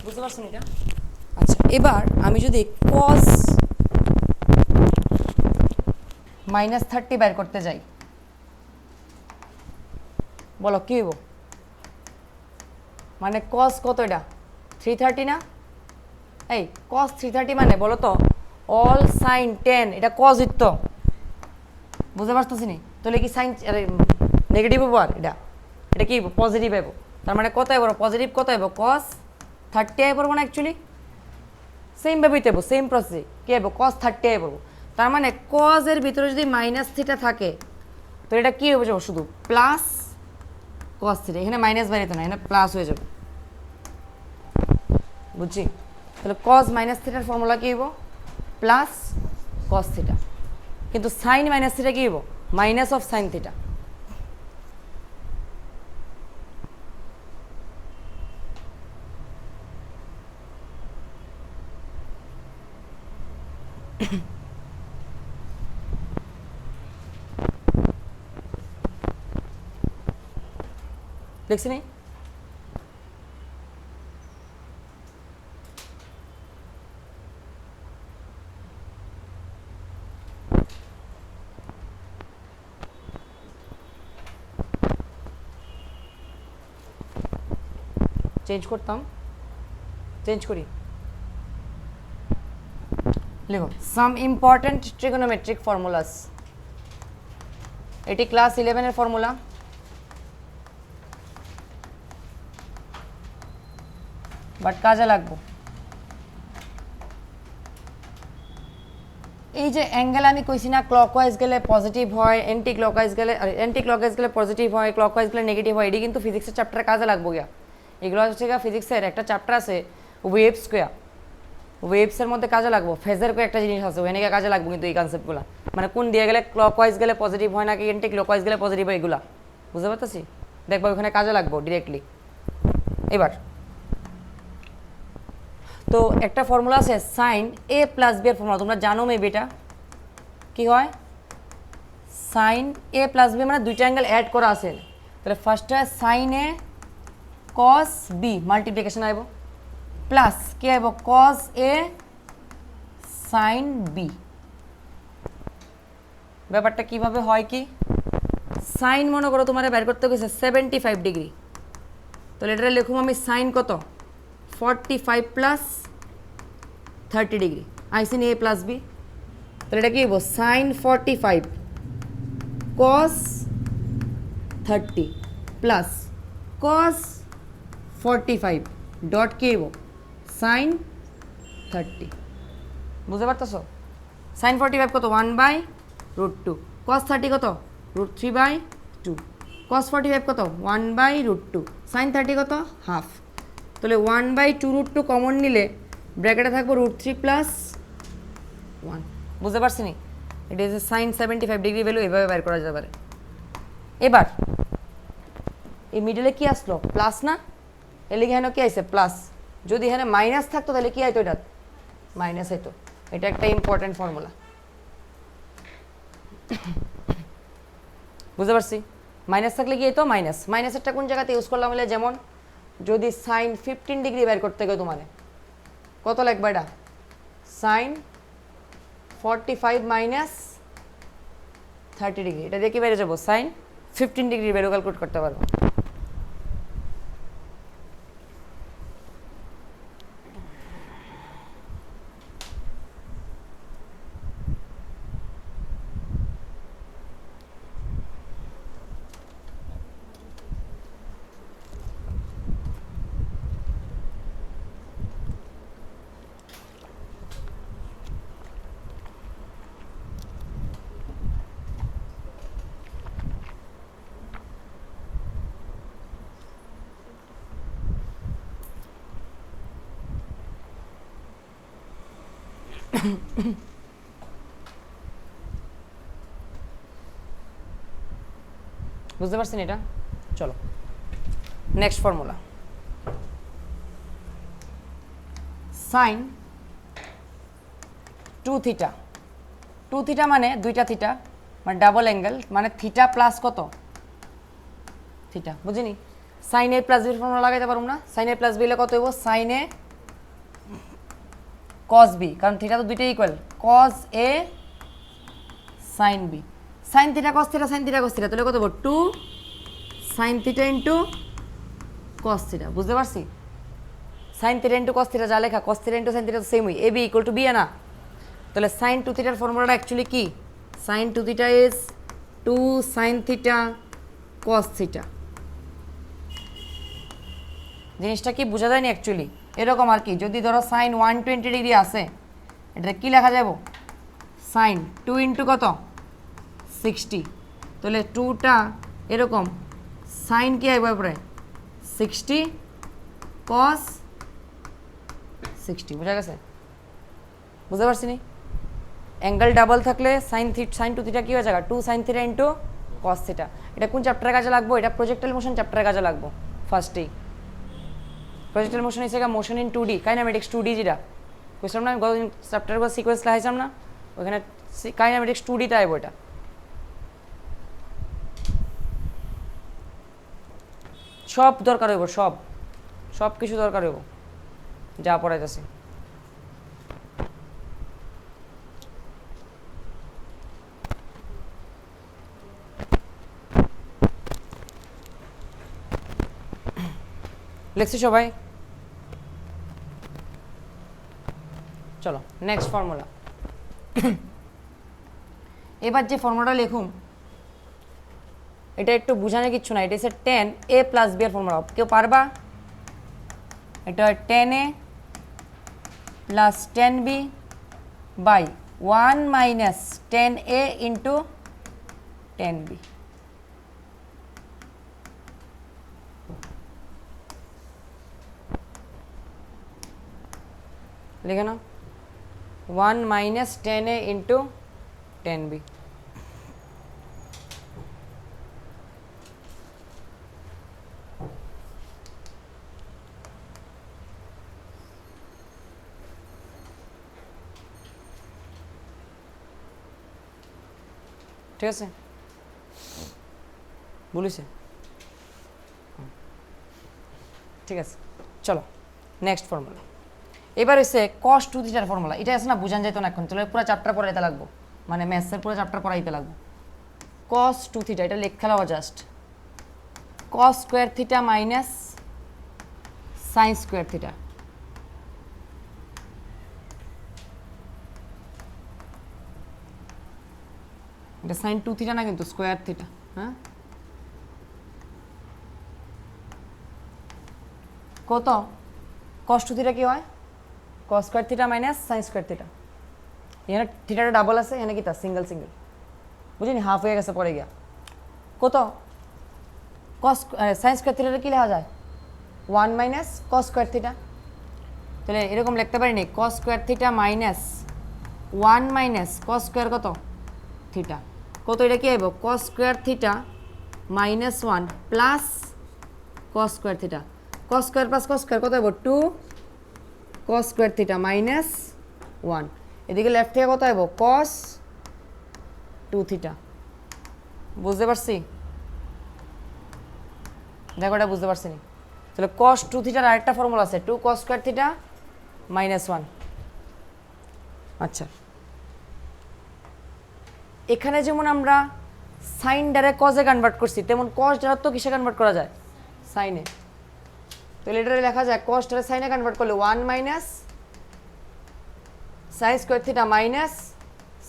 বুঝতে পারছেন এটা? আচ্ছা, এবার আমি যদি cos -30 বের করতে যাই, বলো কি হইব? মানে cos কত এটা 330 না? এই cos 330 মানে বলো তো অল sin 10, এটা cos ইত্তো, বুঝতে পারতেছি নি? তাহলে কি সাইন নেগেটিভ হবো, আর এটা কি পজিটিভ হইব, তার মানে কত হইব পজিটিভ, কত হইব cos 30 আই পড়বো না, অ্যাকচুয়ালি সেম ভাবে হইতে হইব, সেম প্রসেসে কি হইব cos 30 আই পড়বো, তার মানে cos এর ভিতরে যদি মাইনাস থিটা থাকে তো এটা কি হয়ে যাবে শুধু প্লাস cos থিটা, এখানে মাইনাস বাইরে তো না, এখানে প্লাস হয়ে যাবে, বুঝছি? তাহলে কজ মাইনাস থিটার ফর্মুলা কী হইব প্লাস কস থিটা, কিন্তু সাইন মাইনাস থিটা কী হইব মাইনাস অফ সাইন থিটা। দেখছি নি? চেঞ্জ করতাম, চেঞ্জ করি, লিখো সাম ইম্পর্টেন্ট ট্রিগোনোমেট্রিক ফর্মুলাস। এটি ক্লাস 11-এর ফর্মুলা। বাট কাজে লাগবো। এই যে অ্যাঙ্গেল আমি কইছি না ক্লকওয়াইজ গেলে পজিটিভ হয়, অ্যান্টি ক্লকওয়াইজ গেলে পজিটিভ হয়, ক্লকওয়াইজ গেলে নেগেটিভ হয়, এটি কিন্তু ফিজিক্সের চ্যাপ্টারে কাজে লাগবো গিয়া। এগুলো হচ্ছে গিয়া ফিজিক্সের একটা চ্যাপ্টার আছে ওয়েভ স্কোয়ার, ওয়েভসের মধ্যে কাজে লাগবো। ফেজের করে একটা জিনিস আছে ওখানে কাজে লাগবো, কিন্তু এই কনসেপ্টগুলো মানে কোন দিয়ে গেলে ক্লকওয়াইজ গেলে পজিটিভ হয় নাকি অ্যান্টি ক্লকওয়াইজ গেলে পজিটিভ হয়, এগুলা বুঝতে পারতেছি। দেখবো ওখানে কাজে লাগবো ডিরেক্টলি। এবার তো একটা ফর্মুলা আছে সাইন এ প্লাস বি এর ফর্মুলা, তোমরা জানো মেবি এটা কি হয়। সাইন এ প্লাস বি মানে দুইটা অ্যাঙ্গেল অ্যাড করা আছে, তাহলে ফার্স্ট হয় sign A cos B multiplication আইব প্লাস কি আইব কস এ সাইন বি। ব্যাপারটা কিভাবে হয় কি, সাইন মনে করো তোমার বের করতে গেছে 75 ডিগ্রি, তাহলে এটা লিখুম আমি সাইন কত 45 প্লাস 30 ডিগ্রি আইসিন এ প্লাস বি। তাহলে এটা কি হইব সাইন 45 কস 30 প্লাস কস 45 ডট কি হইব সাইন 30। বুঝতে পারতেছ? সাইন 45 কত 1/√2, কস 30 কত √3/2, কস 45 কত 1/√2, সাইন 30 কত হাফ। তাহলে 1/2√2 কমন নিলে ব্র্যাকেটে থাকবো √3 প্লাস 1। বুঝতে পারছি নি? এটা ইজ সাইন 75 ডিগ্রি ভ্যালু এভাবে বের করা যেতে পারে। এবার এই মিডলে কি আসলো প্লাস না, এলে কি কি আইছে প্লাস, যদি এখানে মাইনাস থাকতো তাহলে কি আইতো এটা মাইনাস আইতো। এটা একটা ইম্পর্টেন্ট ফর্মুলা, বুঝতে পারছি। মাইনাস থাকলে কি আইতো মাইনাস, মাইনাসেরটা কোন জায়গাতে ইউজ করলাম হলে যেমন যদি সাইন 15 ডিগ্রি বের করতে গেলে তোমার কত লাগবে এটা সাইন 45 মাইনাস 30 ডিগ্রি, এটা দিয়ে কি বেড়ে যাবো সাইন 15 ডিগ্রি ভ্যালু ক্যালকুলেট করতে পারবো। বুঝতে পারছেন এটা? চলো next formula, sine 2 theta. 2 theta মানে দুইটা থিটা মানে ডাবল অ্যাঙ্গেল মানে থিটা প্লাস কত থিটা, বুঝিনি? সাইন এ প্লাস বির ফর্মুলা লাগাইতে পারবো না? সাইন এ প্লাস বি হলে কত হইব সাইন এ কস বি, কারণ থিটা তো দুইটাই equal, cos A sine B. Sine theta cos theta sine theta cos theta, তাহলে কত হবো 2 sine theta into cos theta. বুঝতে পারছি? Sine theta into cos theta যা লেখা cos theta into sine theta তো সেমই, A B equal to B না। তাহলে সাইন 2 থিটার ফর্মুলাটা অ্যাকচুয়ালি কি, sine 2 theta is 2 sine theta cos theta. জিনিসটা কি বোঝা যায়নি অ্যাকচুয়ালি? এরকম আর কি, যদি ধরো সাইন 120 ডিগ্রি আছে, এটা কি লেখা যাব সাইন 2 ইন্টু কত 60, তাহলে 2টা এরকম সাইন কি আইব পরে 60 কস 60 বুঝা গেছে? বুঝতে পারছি নি? অ্যাঙ্গেল ডাবল থাকলে সাইন টু থিটা কী হয়ে যাবে 2 sine theta into cos theta. এটা কোন চ্যাপ্টারের কাজে লাগবো? এটা প্রজেক্টাইল মোশন চ্যাপ্টারের কাজে লাগবো ফার্স্টেই। প্রজেক্টাইল মোশন হিসেবে মোশন ইন 2D কাইনামেটিক্স 2D যেটা বুঝলাম না, আমি গত চ্যাপ্টার সিকোয়েন্স লাগাইছিলাম না, ওখানে কাইনামেটিক্স 2D টাইপ ওইটা। সব দরকার হইব, সব কিছু দরকার হইব যা পড়াইতেছি। লিখছি সবাই? চলো নেক্সট ফর্মুলা। এবার যে ফর্মুলাটা লিখুম এটা একটু বুঝানো কিচ্ছু না, এটা হচ্ছে 10a প্লাস b এর ফর্মুলা। কেউ পারবা? এটা হয় 10a plus 10b by 1 minus 10a into 10b। লিখে নাও 1 মাইনাস 10a ইন্টু 10b। ঠিক আছে? বলিছে? ঠিক আছে, চলো নেক্সট ফর্মুলা। এবার হচ্ছে কস টু থিটার ফর্মুলা। এটা আছে না, বুঝান যেত না এখন, চলো পুরো চ্যাপ্টার পড়াইতে লাগবো, মানে ম্যাথসের পুরো চ্যাপ্টার পড়াইতে লাগবো। কস টু থিটা এটা লেখা লাগবে just cos square theta minus sine square theta. এটা সাইন টু থিটা না কিন্তু স্কোয়ার থিটা। হ্যাঁ, কত কস টু থিটা কি হয়? Cos square theta minus sine square theta. এখানে থিটাটা ডাবল আছে, এখানে কি তা সিঙ্গেল সিঙ্গেল, বুঝিনি? হাফ হয়ে গেছে পরে গিয়া। কত কস সাইন স্কোয়ার থিটাটা কি লেখা যায়? 1 মাইনাস কস স্কোয়ার থিটা। তাহলে এরকম লিখতে পারি নি, cos square theta minus 1 minus cos square কত থিটা। কত এটা কি আইব? Cos square theta minus 1 plus cos square theta. Cos square plus cos square কত আইব? 2 কস স্কোয়ার থিটা মাইনাস 1। এদিকে লেফট থেকে কত আইব? কস টু থিটা। বুঝতে পারছি? দেখো এটা বুঝতে পারছি নি? তাহলে কস টু থিটার আরেকটা ফর্মুলা আছে 2 কস স্কোয়ার থিটা মাইনাস 1। আচ্ছা, এখানে যেমন আমরা সাইন ডাইরেক্ট কজে কনভার্ট করছি, তেমন কস ডাইরেক্ট তো কিসে কনভার্ট করা যায়? সাইনে। তাহলে এটা লেখা যায় কস ডাইরেক্ট সাইনে কনভার্ট করলে 1 minus sine square theta minus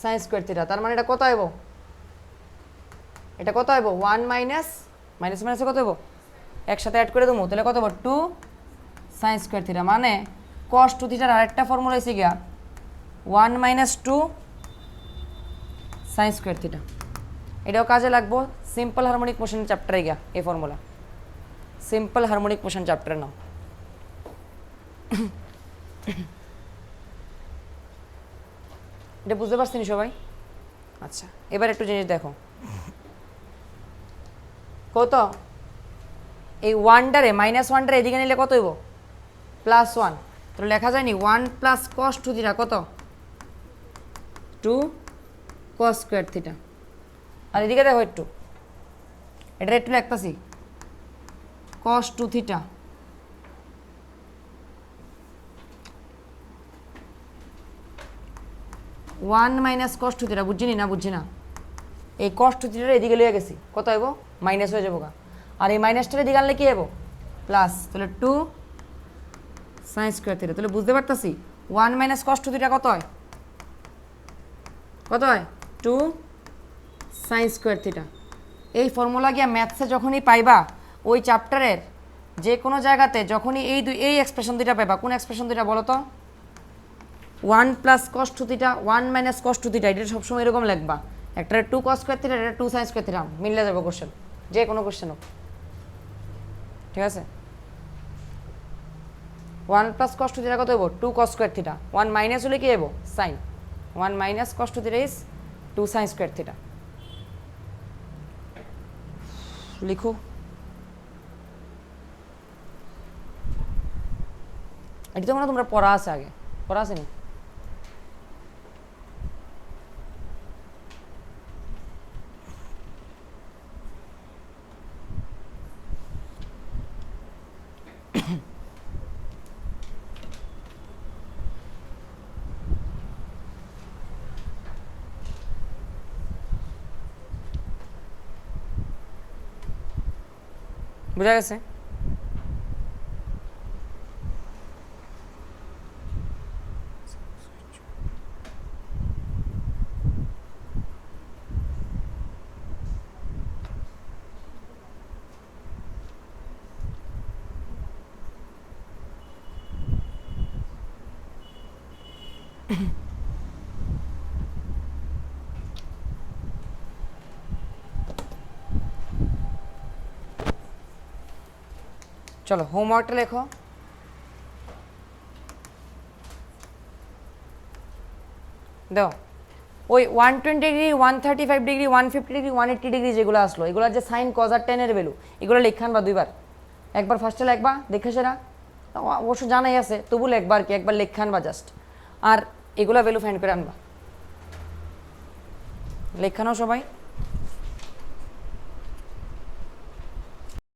sine square theta. তার মানে এটা কত আইব? এটা কত আইব? 1 মাইনাস মাইনাস মাইনাসে কত আইব? একসাথে অ্যাড করে দেবো, তাহলে কত আইব? 2 সাইন স্কোয়ার থিটা। মানে কস টু থিটার আরেকটা ফর্মুলা এসে গিয়া 1 মাইনাস 2 সাইন স্কোয়ার থিটা। এটাও কাজে লাগবো সিম্পল হারমোনিক মোশন চ্যাপ্টারে গিয়া। এই ফর্মুলা সিম্পল হারমোনিক মোশন চ্যাপ্টারে নাও। এটা বুঝতে পারছেন সবাই? আচ্ছা, এবার একটু জিনিস দেখো, কত এই ওয়ানটারে মাইনাস ওয়ানটারে এদিকে নিলে কত হইব? প্লাস 1। তো লেখা যায়নি 1 প্লাস কস টু থিটা কত? 2 কস স্কোয়ার থিটা। আর এদিকে দেখো একটু, এটা একটু লিখতেছি cos two theta one minus cos two theta. বুঝছিনি না? বুঝছি না? এই কস টু থিটার এদিকে লিয়ে গেছি, কত হইব? মাইনাস হয়ে যাবো গা। আর এই মাইনাসটার এদিকে আনলে কি হইব? প্লাস। তাহলে 2 সাইন স্কোয়ার থিটা। তাহলে বুঝতে পারতাছি 1 মাইনাস কস টু থিটা কত হয়? কত হয়? 2 সাইন স্কোয়ার থিটা। এই ফর্মুলা গিয়া ম্যাথসে যখনই পাইবা, ওই চ্যাপ্টারের যে কোনো জায়গাতে যখনই এই এক্সপ্রেশন দুইটা পাইবা, কোন এক্সপ্রেশন দুইটা বলো তো? 1 plus cos two theta 1 minus cos two theta. এটা সবসময় এরকম লিখবা, একটা 2 কস স্কোয়ার থিটা, এটা 2 সাইন স্কোয়ার থিটা, মিললে যাবে কোশ্চেন, যে কোনো কোশ্চেন হোক। ঠিক আছে? 1 প্লাস কস টু থিটা কত হইব 2 কস স্কয়ার থিটা 1 মাইনাস হলে কি হইব sine 1 minus cos two theta is 2 sine square theta লিখো এটা তো মনে হয় তোমরা পড়া আছে আগে পড়া আছে নি বুঝা গেছে চলো হোমওয়ার্কটা লেখো দাও ওই 120 ডিগ্রি 135 ডিগ্রি 150 ডিগ্রি 180 ডিগ্রি যেগুলো আসলো এগুলোর যে সাইন কজ আর টেনের ভ্যালু এগুলো লেখান বা দুইবার একবার ফার্স্টে লেখবা দেখে সেরা অবশ্য জানাই আছে তবু লেখবা আর কি একবার লেখান বা জাস্ট আর এগুলো ভ্যালু ফাইন্ড করে আনবা লেখানো সবাই